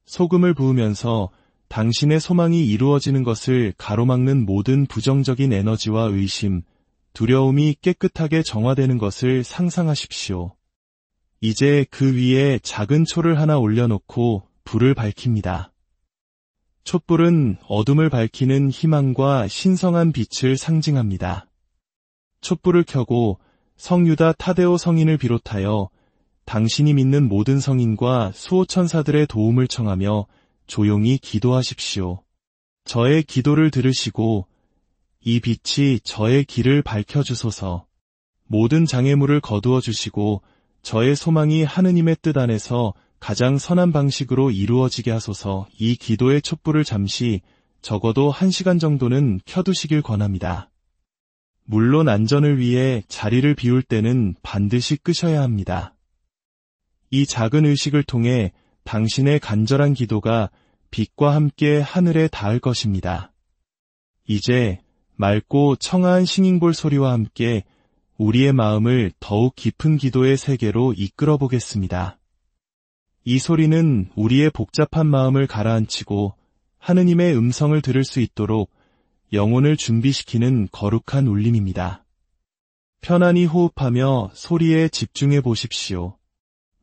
소금을 부으면서 당신의 소망이 이루어지는 것을 가로막는 모든 부정적인 에너지와 의심, 두려움이 깨끗하게 정화되는 것을 상상하십시오. 이제 그 위에 작은 초를 하나 올려놓고 불을 밝힙니다. 촛불은 어둠을 밝히는 희망과 신성한 빛을 상징합니다. 촛불을 켜고 성유다 타데오 성인을 비롯하여 당신이 믿는 모든 성인과 수호천사들의 도움을 청하며 조용히 기도하십시오. 저의 기도를 들으시고 이 빛이 저의 길을 밝혀주소서. 모든 장애물을 거두어 주시고 저의 소망이 하느님의 뜻 안에서 가장 선한 방식으로 이루어지게 하소서. 이 기도의 촛불을 잠시 적어도 1시간 정도는 켜두시길 권합니다. 물론 안전을 위해 자리를 비울 때는 반드시 끄셔야 합니다. 이 작은 의식을 통해 당신의 간절한 기도가 빛과 함께 하늘에 닿을 것입니다. 이제 맑고 청아한 싱잉볼 소리와 함께 우리의 마음을 더욱 깊은 기도의 세계로 이끌어 보겠습니다. 이 소리는 우리의 복잡한 마음을 가라앉히고 하느님의 음성을 들을 수 있도록 영혼을 준비시키는 거룩한 울림입니다. 편안히 호흡하며 소리에 집중해 보십시오.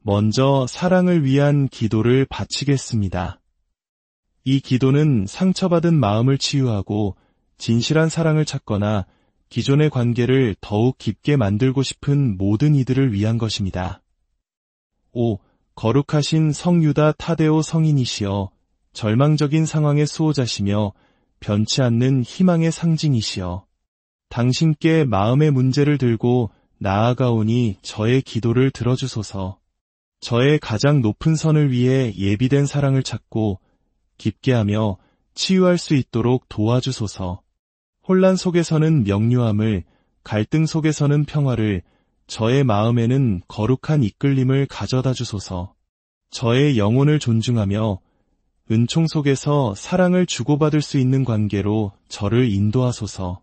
먼저 사랑을 위한 기도를 바치겠습니다. 이 기도는 상처받은 마음을 치유하고 진실한 사랑을 찾거나 기존의 관계를 더욱 깊게 만들고 싶은 모든 이들을 위한 것입니다. 5. 거룩하신 성유다 타데오 성인이시여, 절망적인 상황의 수호자시며 변치 않는 희망의 상징이시여, 당신께 마음의 문제를 들고 나아가오니 저의 기도를 들어주소서. 저의 가장 높은 선을 위해 예비된 사랑을 찾고 깊게 하며 치유할 수 있도록 도와주소서. 혼란 속에서는 명료함을, 갈등 속에서는 평화를, 저의 마음에는 거룩한 이끌림을 가져다 주소서. 저의 영혼을 존중하며 은총 속에서 사랑을 주고받을 수 있는 관계로 저를 인도하소서.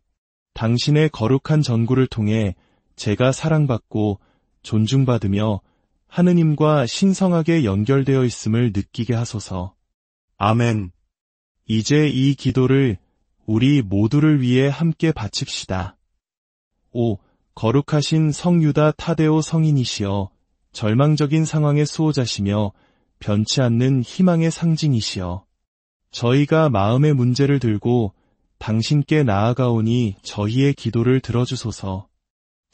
당신의 거룩한 전구를 통해 제가 사랑받고 존중받으며 하느님과 신성하게 연결되어 있음을 느끼게 하소서. 아멘. 이제 이 기도를 우리 모두를 위해 함께 바칩시다. 5. 거룩하신 성유다 타데오 성인이시여, 절망적인 상황의 수호자시며 변치 않는 희망의 상징이시여, 저희가 마음의 문제를 들고 당신께 나아가오니 저희의 기도를 들어주소서.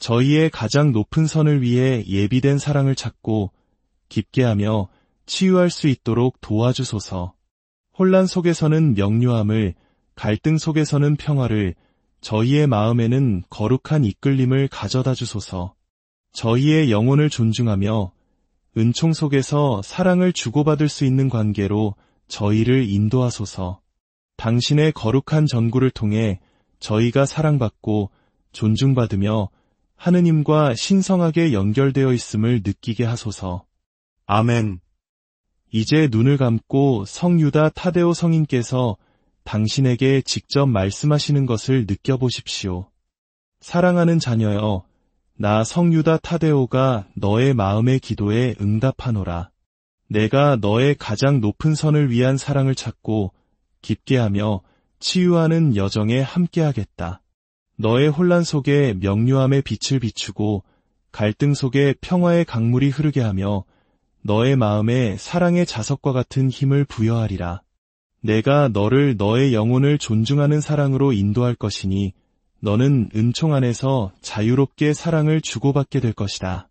저희의 가장 높은 선을 위해 예비된 사랑을 찾고 깊게 하며 치유할 수 있도록 도와주소서. 혼란 속에서는 명료함을, 갈등 속에서는 평화를, 저희의 마음에는 거룩한 이끌림을 가져다 주소서. 저희의 영혼을 존중하며 은총 속에서 사랑을 주고받을 수 있는 관계로 저희를 인도하소서. 당신의 거룩한 전구를 통해 저희가 사랑받고 존중받으며 하느님과 신성하게 연결되어 있음을 느끼게 하소서. 아멘. 이제 눈을 감고 성유다 타데오 성인께서 당신에게 직접 말씀하시는 것을 느껴보십시오. 사랑하는 자녀여, 나 성유다 타데오가 너의 마음의 기도에 응답하노라. 내가 너의 가장 높은 선을 위한 사랑을 찾고 깊게 하며 치유하는 여정에 함께하겠다. 너의 혼란 속에 명료함의 빛을 비추고 갈등 속에 평화의 강물이 흐르게 하며 너의 마음에 사랑의 자석과 같은 힘을 부여하리라. 내가 너를 너의 영혼을 존중하는 사랑으로 인도할 것이니 너는 은총 안에서 자유롭게 사랑을 주고받게 될 것이다.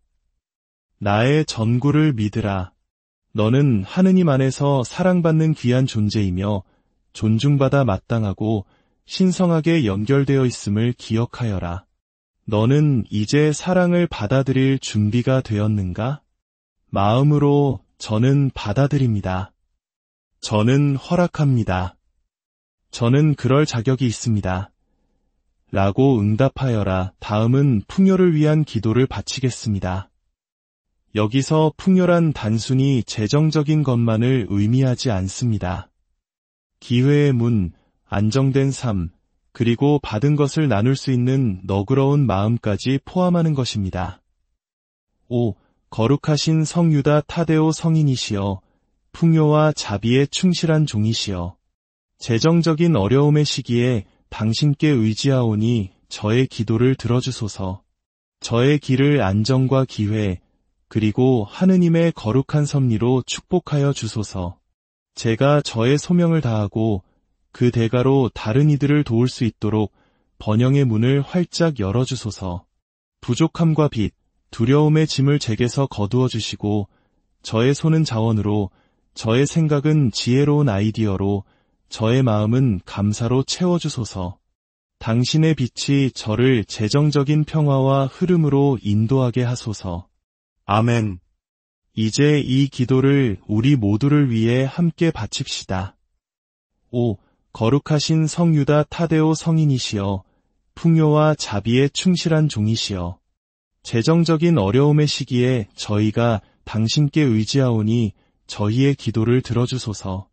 나의 전구를 믿으라. 너는 하느님 안에서 사랑받는 귀한 존재이며 존중받아 마땅하고 신성하게 연결되어 있음을 기억하여라. 너는 이제 사랑을 받아들일 준비가 되었는가? 마음으로 저는 받아들입니다. 저는 허락합니다. 저는 그럴 자격이 있습니다. 라고 응답하여라. 다음은 풍요를 위한 기도를 바치겠습니다. 여기서 풍요란 단순히 재정적인 것만을 의미하지 않습니다. 기회의 문, 안정된 삶, 그리고 받은 것을 나눌 수 있는 너그러운 마음까지 포함하는 것입니다. 5. 거룩하신 성유다 타데오 성인이시여, 풍요와 자비에 충실한 종이시여, 재정적인 어려움의 시기에 당신께 의지하오니 저의 기도를 들어주소서. 저의 길을 안정과 기회, 그리고 하느님의 거룩한 섭리로 축복하여 주소서. 제가 저의 소명을 다하고 그 대가로 다른 이들을 도울 수 있도록 번영의 문을 활짝 열어주소서. 부족함과 빚, 두려움의 짐을 제게서 거두어 주시고 저의 손은 자원으로, 저의 생각은 지혜로운 아이디어로, 저의 마음은 감사로 채워주소서. 당신의 빛이 저를 재정적인 평화와 흐름으로 인도하게 하소서. 아멘. 이제 이 기도를 우리 모두를 위해 함께 바칩시다. 5. 거룩하신 성유다 타데오 성인이시여, 풍요와 자비에 충실한 종이시여, 재정적인 어려움의 시기에 저희가 당신께 의지하오니 저희의 기도를 들어주소서.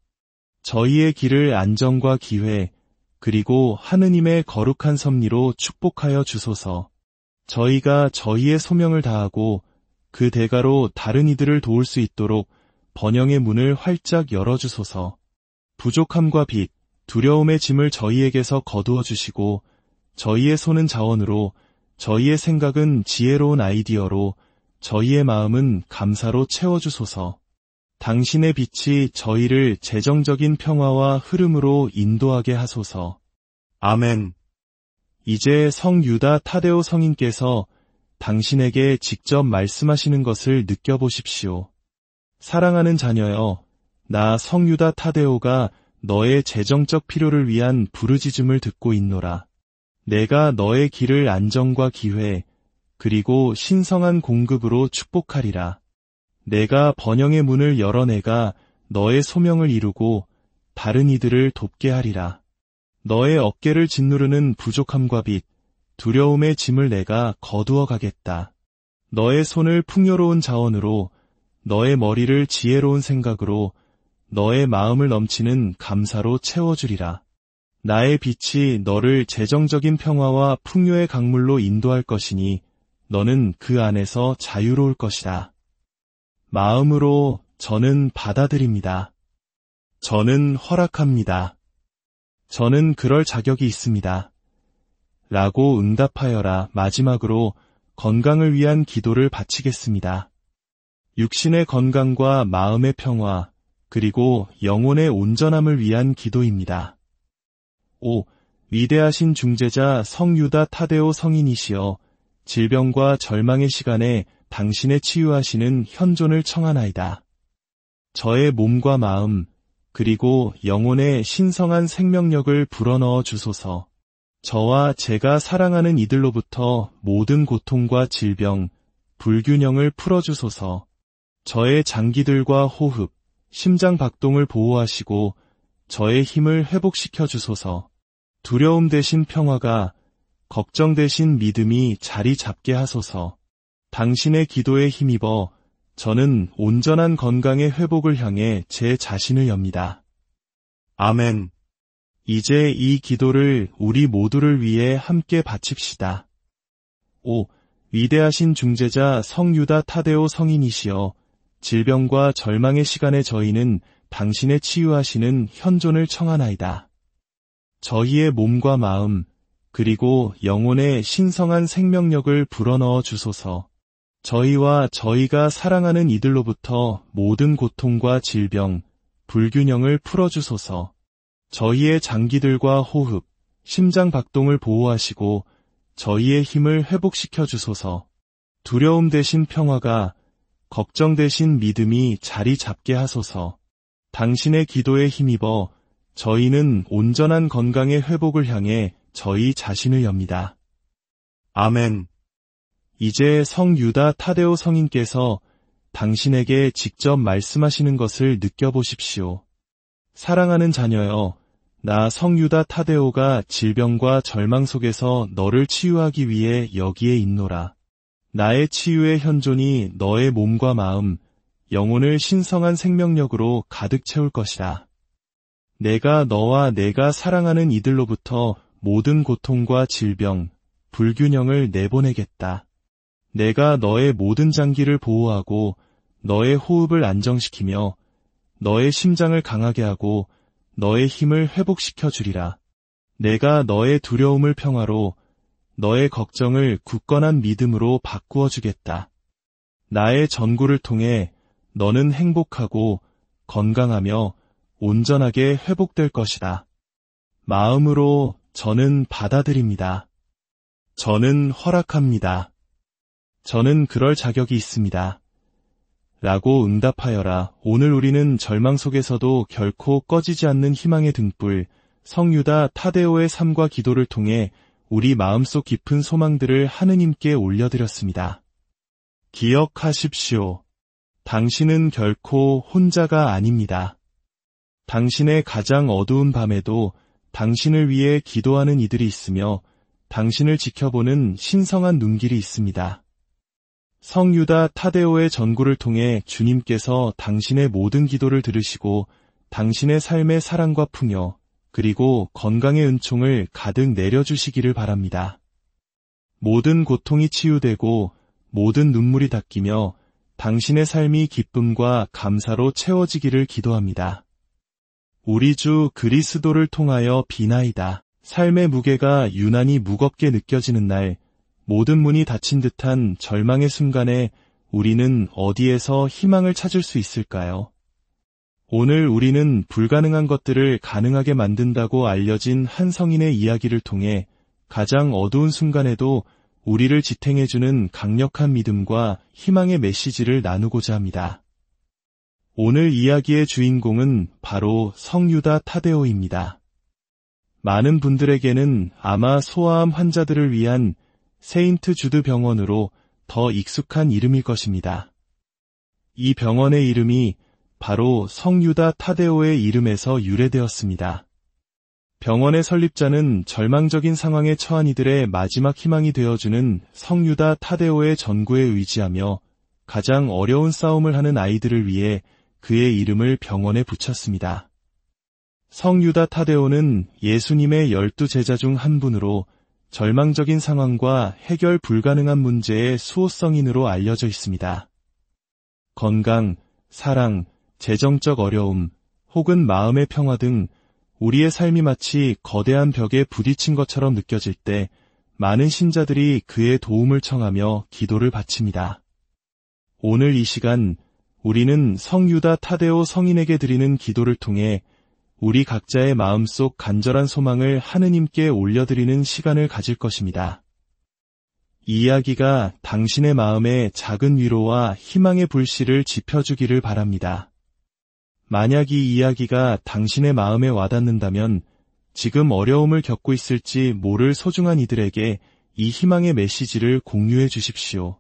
저희의 길을 안정과 기회, 그리고 하느님의 거룩한 섭리로 축복하여 주소서. 저희가 저희의 소명을 다하고 그 대가로 다른 이들을 도울 수 있도록 번영의 문을 활짝 열어주소서. 부족함과 빚, 두려움의 짐을 저희에게서 거두어 주시고 저희의 손은 자원으로, 저희의 생각은 지혜로운 아이디어로, 저희의 마음은 감사로 채워주소서. 당신의 빛이 저희를 재정적인 평화와 흐름으로 인도하게 하소서. 아멘. 이제 성 유다 타데오 성인께서 당신에게 직접 말씀하시는 것을 느껴보십시오. 사랑하는 자녀여, 나 성유다 타데오가 너의 재정적 필요를 위한 부르짖음을 듣고 있노라. 내가 너의 길을 안정과 기회, 그리고 신성한 공급으로 축복하리라. 내가 번영의 문을 열어 내가 너의 소명을 이루고 다른 이들을 돕게 하리라. 너의 어깨를 짓누르는 부족함과 빚, 두려움의 짐을 내가 거두어 가겠다. 너의 손을 풍요로운 자원으로, 너의 머리를 지혜로운 생각으로, 너의 마음을 넘치는 감사로 채워주리라. 나의 빛이 너를 재정적인 평화와 풍요의 강물로 인도할 것이니 너는 그 안에서 자유로울 것이다. 마음으로 저는 받아들입니다. 저는 허락합니다. 저는 그럴 자격이 있습니다. 라고 응답하여라. 마지막으로 건강을 위한 기도를 바치겠습니다. 육신의 건강과 마음의 평화, 그리고 영혼의 온전함을 위한 기도입니다. 5. 위대하신 중재자 성유다 타데오 성인이시여, 질병과 절망의 시간에 당신의 치유하시는 현존을 청하나이다. 저의 몸과 마음, 그리고 영혼의 신성한 생명력을 불어넣어 주소서. 저와 제가 사랑하는 이들로부터 모든 고통과 질병, 불균형을 풀어주소서. 저의 장기들과 호흡, 심장 박동을 보호하시고 저의 힘을 회복시켜 주소서. 두려움 대신 평화가, 걱정 대신 믿음이 자리 잡게 하소서. 당신의 기도에 힘입어 저는 온전한 건강의 회복을 향해 제 자신을 엽니다. 아멘. 이제 이 기도를 우리 모두를 위해 함께 바칩시다. 5. 위대하신 중재자 성유다 타데오 성인이시여, 질병과 절망의 시간에 저희는 당신의 치유하시는 현존을 청하나이다. 저희의 몸과 마음, 그리고 영혼의 신성한 생명력을 불어넣어 주소서. 저희와 저희가 사랑하는 이들로부터 모든 고통과 질병, 불균형을 풀어주소서. 저희의 장기들과 호흡, 심장 박동을 보호하시고 저희의 힘을 회복시켜 주소서. 두려움 대신 평화가, 걱정 대신 믿음이 자리 잡게 하소서. 당신의 기도에 힘입어 저희는 온전한 건강의 회복을 향해 저희 자신을 엽니다. 아멘. 이제 성유다 타데오 성인께서 당신에게 직접 말씀하시는 것을 느껴보십시오. 사랑하는 자녀여, 나 성유다 타데오가 질병과 절망 속에서 너를 치유하기 위해 여기에 있노라. 나의 치유의 현존이 너의 몸과 마음, 영혼을 신성한 생명력으로 가득 채울 것이다. 내가 너와 내가 사랑하는 이들로부터 모든 고통과 질병, 불균형을 내보내겠다. 내가 너의 모든 장기를 보호하고 너의 호흡을 안정시키며 너의 심장을 강하게 하고 너의 힘을 회복시켜 주리라. 내가 너의 두려움을 평화로, 너의 걱정을 굳건한 믿음으로 바꾸어 주겠다. 나의 전구를 통해 너는 행복하고 건강하며 온전하게 회복될 것이다. 마음으로 저는 받아들입니다. 저는 허락합니다. 저는 그럴 자격이 있습니다. 라고 응답하여라. 오늘 우리는 절망 속에서도 결코 꺼지지 않는 희망의 등불, 성유다 타데오의 삶과 기도를 통해 우리 마음속 깊은 소망들을 하느님께 올려드렸습니다. 기억하십시오. 당신은 결코 혼자가 아닙니다. 당신의 가장 어두운 밤에도 당신을 위해 기도하는 이들이 있으며 당신을 지켜보는 신성한 눈길이 있습니다. 성유다 타데오의 전구를 통해 주님께서 당신의 모든 기도를 들으시고 당신의 삶의 사랑과 풍요, 그리고 건강의 은총을 가득 내려주시기를 바랍니다. 모든 고통이 치유되고 모든 눈물이 닦이며 당신의 삶이 기쁨과 감사로 채워지기를 기도합니다. 우리 주 그리스도를 통하여 비나이다. 삶의 무게가 유난히 무겁게 느껴지는 날, 모든 문이 닫힌 듯한 절망의 순간에 우리는 어디에서 희망을 찾을 수 있을까요? 오늘 우리는 불가능한 것들을 가능하게 만든다고 알려진 한 성인의 이야기를 통해 가장 어두운 순간에도 우리를 지탱해주는 강력한 믿음과 희망의 메시지를 나누고자 합니다. 오늘 이야기의 주인공은 바로 성유다 타데오입니다. 많은 분들에게는 아마 소아암 환자들을 위한 세인트 주드 병원으로 더 익숙한 이름일 것입니다. 이 병원의 이름이 바로 성유다 타데오의 이름에서 유래되었습니다. 병원의 설립자는 절망적인 상황에 처한 이들의 마지막 희망이 되어주는 성유다 타데오의 전구에 의지하며 가장 어려운 싸움을 하는 아이들을 위해 그의 이름을 병원에 붙였습니다. 성유다 타데오는 예수님의 12제자 중 한 분으로 절망적인 상황과 해결 불가능한 문제의 수호성인으로 알려져 있습니다. 건강, 사랑, 재정적 어려움, 혹은 마음의 평화 등 우리의 삶이 마치 거대한 벽에 부딪힌 것처럼 느껴질 때 많은 신자들이 그의 도움을 청하며 기도를 바칩니다. 오늘 이 시간 우리는 성유다 타데오 성인에게 드리는 기도를 통해 우리 각자의 마음속 간절한 소망을 하느님께 올려드리는 시간을 가질 것입니다. 이 이야기가 당신의 마음에 작은 위로와 희망의 불씨를 지펴주기를 바랍니다. 만약 이 이야기가 당신의 마음에 와닿는다면 지금 어려움을 겪고 있을지 모를 소중한 이들에게 이 희망의 메시지를 공유해 주십시오.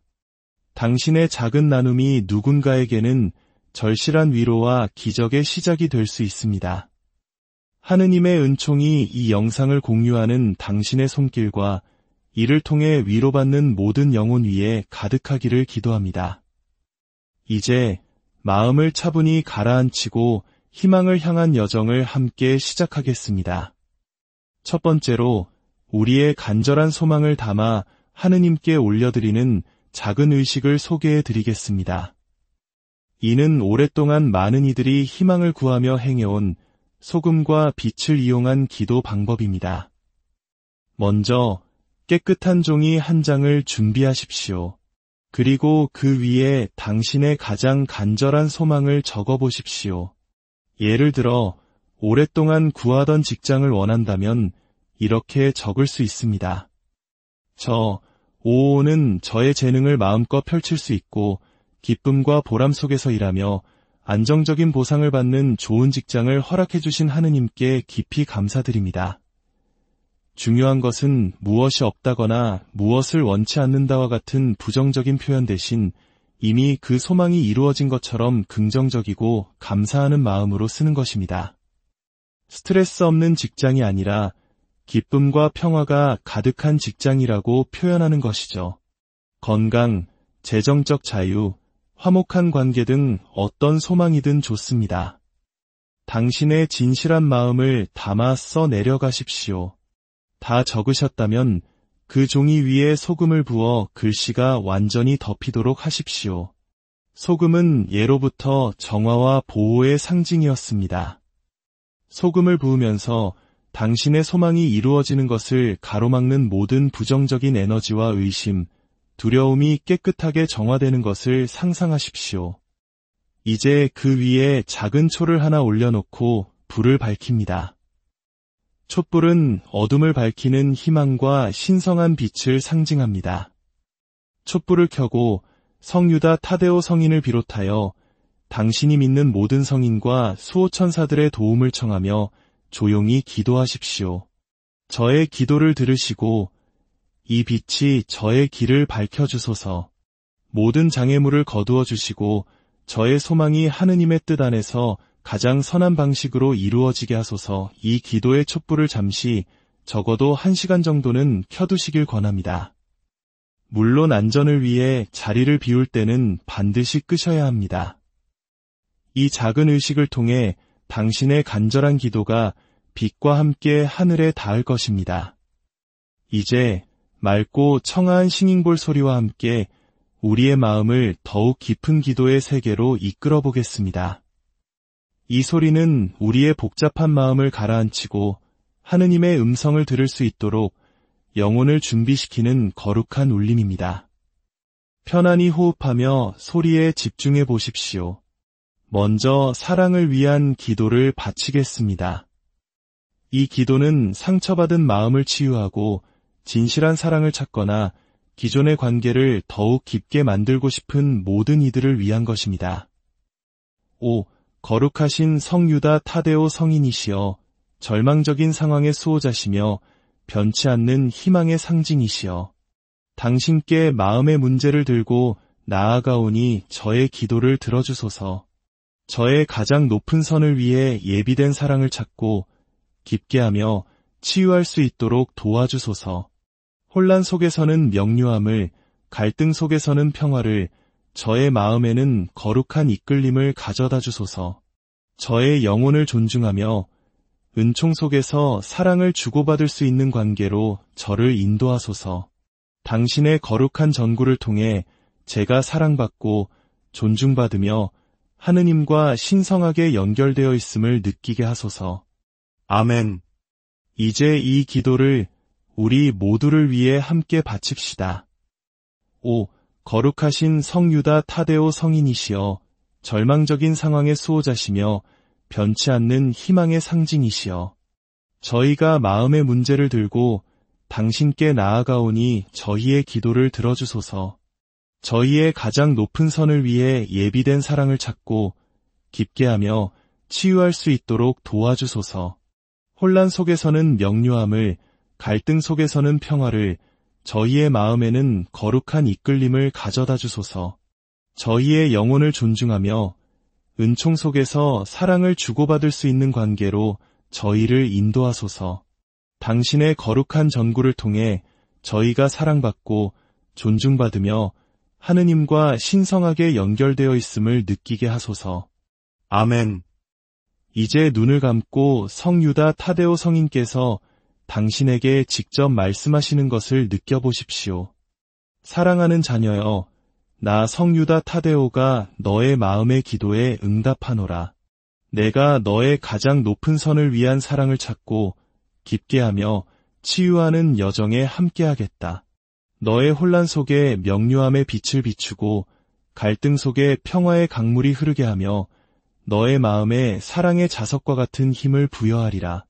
당신의 작은 나눔이 누군가에게는 절실한 위로와 기적의 시작이 될 수 있습니다. 하느님의 은총이 이 영상을 공유하는 당신의 손길과 이를 통해 위로받는 모든 영혼 위에 가득하기를 기도합니다. 이제 마음을 차분히 가라앉히고 희망을 향한 여정을 함께 시작하겠습니다. 첫 번째로 우리의 간절한 소망을 담아 하느님께 올려드리는 작은 의식을 소개해 드리겠습니다. 이는 오랫동안 많은 이들이 희망을 구하며 행해온 소금과 빛을 이용한 기도 방법입니다. 먼저 깨끗한 종이 한 장을 준비하십시오. 그리고 그 위에 당신의 가장 간절한 소망을 적어보십시오. 예를 들어 오랫동안 구하던 직장을 원한다면 이렇게 적을 수 있습니다. 오오는 저의 재능을 마음껏 펼칠 수 있고 기쁨과 보람 속에서 일하며 안정적인 보상을 받는 좋은 직장을 허락해 주신 하느님께 깊이 감사드립니다. 중요한 것은 무엇이 없다거나 무엇을 원치 않는다와 같은 부정적인 표현 대신 이미 그 소망이 이루어진 것처럼 긍정적이고 감사하는 마음으로 쓰는 것입니다. 스트레스 없는 직장이 아니라 기쁨과 평화가 가득한 직장이라고 표현하는 것이죠. 건강, 재정적 자유, 화목한 관계 등 어떤 소망이든 좋습니다. 당신의 진실한 마음을 담아 써 내려가십시오. 다 적으셨다면 그 종이 위에 소금을 부어 글씨가 완전히 덮이도록 하십시오. 소금은 예로부터 정화와 보호의 상징이었습니다. 소금을 부으면서 당신의 소망이 이루어지는 것을 가로막는 모든 부정적인 에너지와 의심, 두려움이 깨끗하게 정화되는 것을 상상하십시오. 이제 그 위에 작은 초를 하나 올려놓고 불을 밝힙니다. 촛불은 어둠을 밝히는 희망과 신성한 빛을 상징합니다. 촛불을 켜고 성유다 타데오 성인을 비롯하여 당신이 믿는 모든 성인과 수호천사들의 도움을 청하며 조용히 기도하십시오. 저의 기도를 들으시고 이 빛이 저의 길을 밝혀주소서. 모든 장애물을 거두어 주시고 저의 소망이 하느님의 뜻 안에서 가장 선한 방식으로 이루어지게 하소서. 이 기도의 촛불을 잠시 적어도 1시간 정도는 켜두시길 권합니다. 물론 안전을 위해 자리를 비울 때는 반드시 끄셔야 합니다. 이 작은 의식을 통해 당신의 간절한 기도가 빛과 함께 하늘에 닿을 것입니다. 이제 맑고 청아한 싱잉볼 소리와 함께 우리의 마음을 더욱 깊은 기도의 세계로 이끌어 보겠습니다. 이 소리는 우리의 복잡한 마음을 가라앉히고 하느님의 음성을 들을 수 있도록 영혼을 준비시키는 거룩한 울림입니다. 편안히 호흡하며 소리에 집중해 보십시오. 먼저 사랑을 위한 기도를 바치겠습니다. 이 기도는 상처받은 마음을 치유하고 진실한 사랑을 찾거나 기존의 관계를 더욱 깊게 만들고 싶은 모든 이들을 위한 것입니다. 5. 거룩하신 성유다 타데오 성인이시여 절망적인 상황의 수호자시며 변치 않는 희망의 상징이시여 당신께 마음의 문제를 들고 나아가오니 저의 기도를 들어주소서. 저의 가장 높은 선을 위해 예비된 사랑을 찾고 깊게 하며 치유할 수 있도록 도와주소서. 혼란 속에서는 명료함을, 갈등 속에서는 평화를, 저의 마음에는 거룩한 이끌림을 가져다 주소서. 저의 영혼을 존중하며 은총 속에서 사랑을 주고받을 수 있는 관계로 저를 인도하소서. 당신의 거룩한 전구를 통해 제가 사랑받고 존중받으며 하느님과 신성하게 연결되어 있음을 느끼게 하소서. 아멘. 이제 이 기도를 우리 모두를 위해 함께 바칩시다. 5. 거룩하신 성유다 타데오 성인이시여 절망적인 상황의 수호자시며 변치 않는 희망의 상징이시여 저희가 마음의 문제를 들고 당신께 나아가오니 저희의 기도를 들어주소서. 저희의 가장 높은 선을 위해 예비된 사랑을 찾고 깊게 하며 치유할 수 있도록 도와주소서. 혼란 속에서는 명료함을, 갈등 속에서는 평화를, 저희의 마음에는 거룩한 이끌림을 가져다 주소서. 저희의 영혼을 존중하며 은총 속에서 사랑을 주고받을 수 있는 관계로 저희를 인도하소서. 당신의 거룩한 전구를 통해 저희가 사랑받고 존중받으며 하느님과 신성하게 연결되어 있음을 느끼게 하소서. 아멘. 이제 눈을 감고 성유다 타데오 성인께서 당신에게 직접 말씀하시는 것을 느껴보십시오. 사랑하는 자녀여, 나 성유다 타데오가 너의 마음의 기도에 응답하노라. 내가 너의 가장 높은 선을 위한 사랑을 찾고 깊게 하며 치유하는 여정에 함께하겠다. 너의 혼란 속에 명료함의 빛을 비추고 갈등 속에 평화의 강물이 흐르게 하며 너의 마음에 사랑의 자석과 같은 힘을 부여하리라.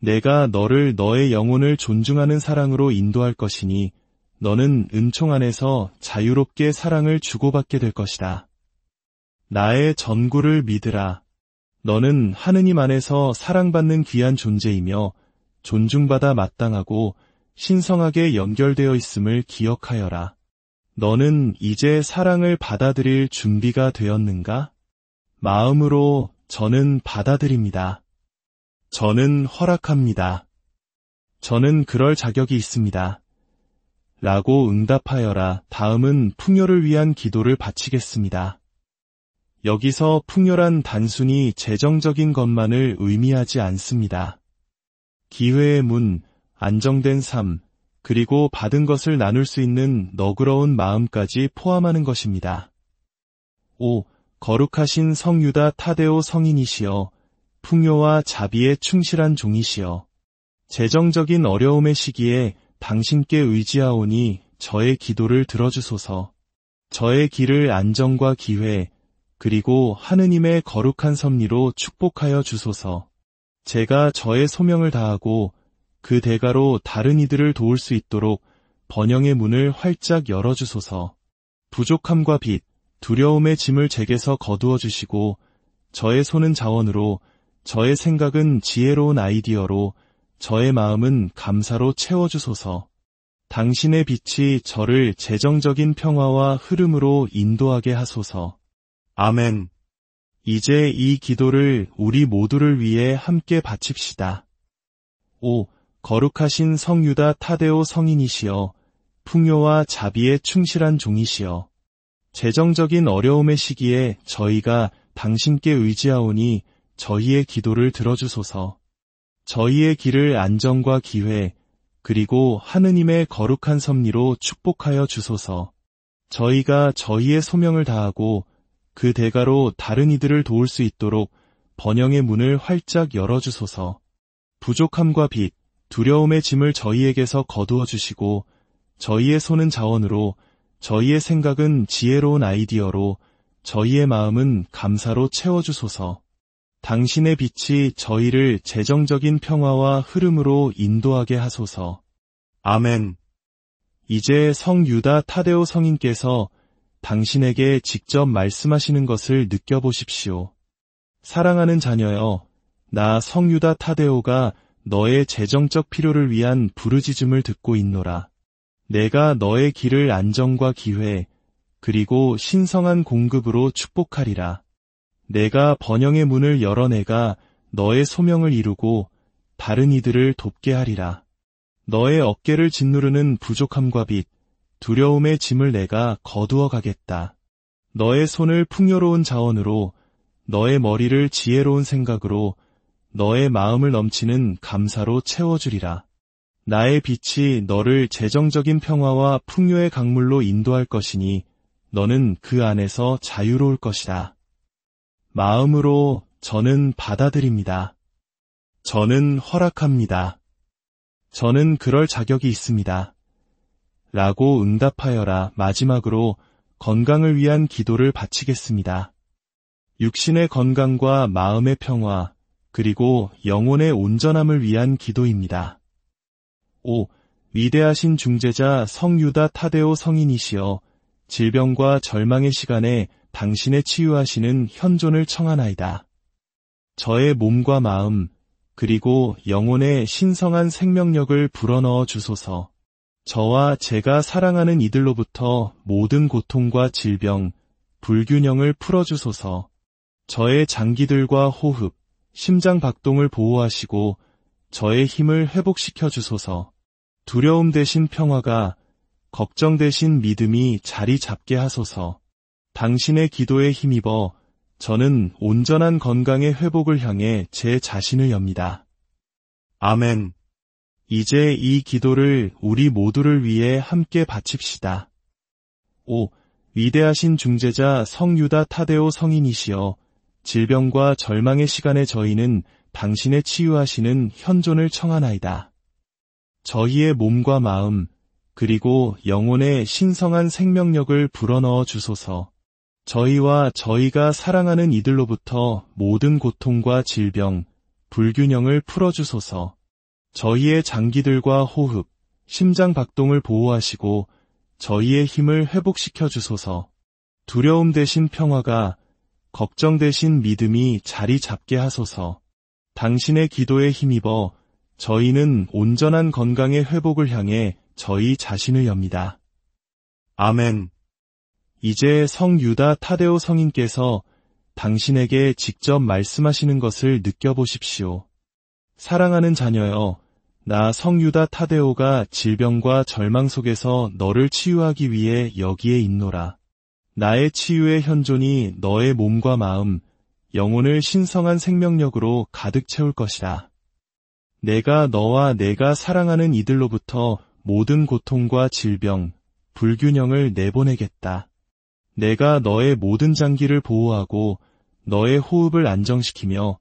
내가 너를 너의 영혼을 존중하는 사랑으로 인도할 것이니 너는 은총 안에서 자유롭게 사랑을 주고받게 될 것이다. 나의 전구를 믿으라. 너는 하느님 안에서 사랑받는 귀한 존재이며 존중받아 마땅하고 신성하게 연결되어 있음을 기억하여라. 너는 이제 사랑을 받아들일 준비가 되었는가? 마음으로 저는 받아들입니다. 저는 허락합니다. 저는 그럴 자격이 있습니다. 라고 응답하여라. 다음은 풍요를 위한 기도를 바치겠습니다. 여기서 풍요란 단순히 재정적인 것만을 의미하지 않습니다. 기회의 문, 안정된 삶, 그리고 받은 것을 나눌 수 있는 너그러운 마음까지 포함하는 것입니다. 5. 거룩하신 성유다 타데오 성인이시여 풍요와 자비에 충실한 종이시여 재정적인 어려움의 시기에 당신께 의지하오니 저의 기도를 들어주소서. 저의 길을 안정과 기회, 그리고 하느님의 거룩한 섭리로 축복하여 주소서. 제가 저의 소명을 다하고 그 대가로 다른 이들을 도울 수 있도록 번영의 문을 활짝 열어주소서. 부족함과 빚, 두려움의 짐을 제게서 거두어 주시고 저의 손은 자원으로, 저의 생각은 지혜로운 아이디어로, 저의 마음은 감사로 채워주소서. 당신의 빛이 저를 재정적인 평화와 흐름으로 인도하게 하소서. 아멘. 이제 이 기도를 우리 모두를 위해 함께 바칩시다. 5. 거룩하신 성유다 타데오 성인이시여 풍요와 자비에 충실한 종이시여 재정적인 어려움의 시기에 저희가 당신께 의지하오니 저희의 기도를 들어주소서. 저희의 길을 안정과 기회, 그리고 하느님의 거룩한 섭리로 축복하여 주소서. 저희가 저희의 소명을 다하고 그 대가로 다른 이들을 도울 수 있도록 번영의 문을 활짝 열어주소서. 부족함과 빚, 두려움의 짐을 저희에게서 거두어 주시고 저희의 손은 자원으로, 저희의 생각은 지혜로운 아이디어로, 저희의 마음은 감사로 채워주소서. 당신의 빛이 저희를 재정적인 평화와 흐름으로 인도하게 하소서. 아멘. 이제 성 유다 타데오 성인께서 당신에게 직접 말씀하시는 것을 느껴보십시오. 사랑하는 자녀여, 나 성 유다 타데오가 너의 재정적 필요를 위한 부르짖음을 듣고 있노라. 내가 너의 길을 안정과 기회, 그리고 신성한 공급으로 축복하리라. 내가 번영의 문을 열어 내가 너의 소명을 이루고 다른 이들을 돕게 하리라. 너의 어깨를 짓누르는 부족함과 빚, 두려움의 짐을 내가 거두어 가겠다. 너의 손을 풍요로운 자원으로, 너의 머리를 지혜로운 생각으로, 너의 마음을 넘치는 감사로 채워주리라. 나의 빛이 너를 재정적인 평화와 풍요의 강물로 인도할 것이니 너는 그 안에서 자유로울 것이다. 마음으로 저는 받아들입니다. 저는 허락합니다. 저는 그럴 자격이 있습니다. 라고 응답하여라. 마지막으로 건강을 위한 기도를 바치겠습니다. 육신의 건강과 마음의 평화, 그리고 영혼의 온전함을 위한 기도입니다. 5. 위대하신 중재자 성유다 타데오 성인이시여, 질병과 절망의 시간에 당신의 치유하시는 현존을 청하나이다. 저의 몸과 마음, 그리고 영혼의 신성한 생명력을 불어넣어 주소서. 저와 제가 사랑하는 이들로부터 모든 고통과 질병, 불균형을 풀어주소서. 저의 장기들과 호흡, 심장 박동을 보호하시고 저의 힘을 회복시켜 주소서. 두려움 대신 평화가, 걱정 대신 믿음이 자리 잡게 하소서. 당신의 기도에 힘입어 저는 온전한 건강의 회복을 향해 제 자신을 엽니다. 아멘. 이제 이 기도를 우리 모두를 위해 함께 바칩시다. 5. 위대하신 중재자 성유다 타데오 성인이시여, 질병과 절망의 시간에 저희는 당신의 치유하시는 현존을 청하나이다. 저희의 몸과 마음, 그리고 영혼의 신성한 생명력을 불어넣어 주소서. 저희와 저희가 사랑하는 이들로부터 모든 고통과 질병, 불균형을 풀어주소서. 저희의 장기들과 호흡, 심장 박동을 보호하시고 저희의 힘을 회복시켜 주소서. 두려움 대신 평화가, 걱정 대신 믿음이 자리 잡게 하소서. 당신의 기도에 힘입어 저희는 온전한 건강의 회복을 향해 저희 자신을 엽니다. 아멘. 이제 성 유다 타데오 성인께서 당신에게 직접 말씀하시는 것을 느껴보십시오. 사랑하는 자녀여, 나 성 유다 타데오가 질병과 절망 속에서 너를 치유하기 위해 여기에 있노라. 나의 치유의 현존이 너의 몸과 마음, 영혼을 신성한 생명력으로 가득 채울 것이다. 내가 너와 내가 사랑하는 이들로부터 모든 고통과 질병, 불균형을 내보내겠다. 내가 너의 모든 장기를 보호하고 너의 호흡을 안정시키며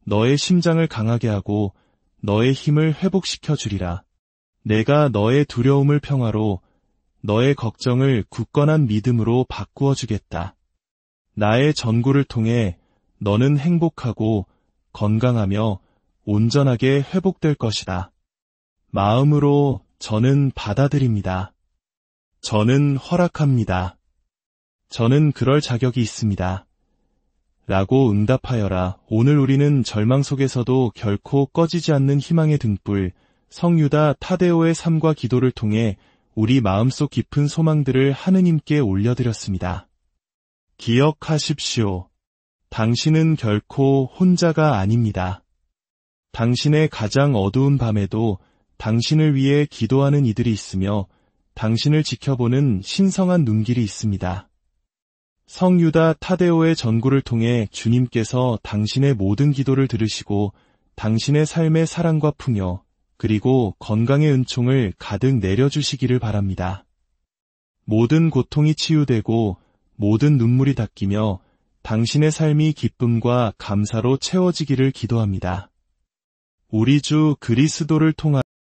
너의 심장을 강하게 하고 너의 힘을 회복시켜 주리라. 내가 너의 두려움을 평화로, 너의 걱정을 굳건한 믿음으로 바꾸어 주겠다. 나의 전구를 통해 너는 행복하고 건강하며 온전하게 회복될 것이다. 마음으로 저는 받아들입니다. 저는 허락합니다. 저는 그럴 자격이 있습니다. 라고 응답하여라. 오늘 우리는 절망 속에서도 결코 꺼지지 않는 희망의 등불, 성유다 타데오의 삶과 기도를 통해 우리 마음속 깊은 소망들을 하느님께 올려드렸습니다. 기억하십시오. 당신은 결코 혼자가 아닙니다. 당신의 가장 어두운 밤에도 당신을 위해 기도하는 이들이 있으며 당신을 지켜보는 신성한 눈길이 있습니다. 성유다 타데오의 전구를 통해 주님께서 당신의 모든 기도를 들으시고 당신의 삶의 사랑과 풍요, 그리고 건강의 은총을 가득 내려주시기를 바랍니다. 모든 고통이 치유되고 모든 눈물이 닦이며 당신의 삶이 기쁨과 감사로 채워지기를 기도합니다. 우리 주 그리스도를 통하여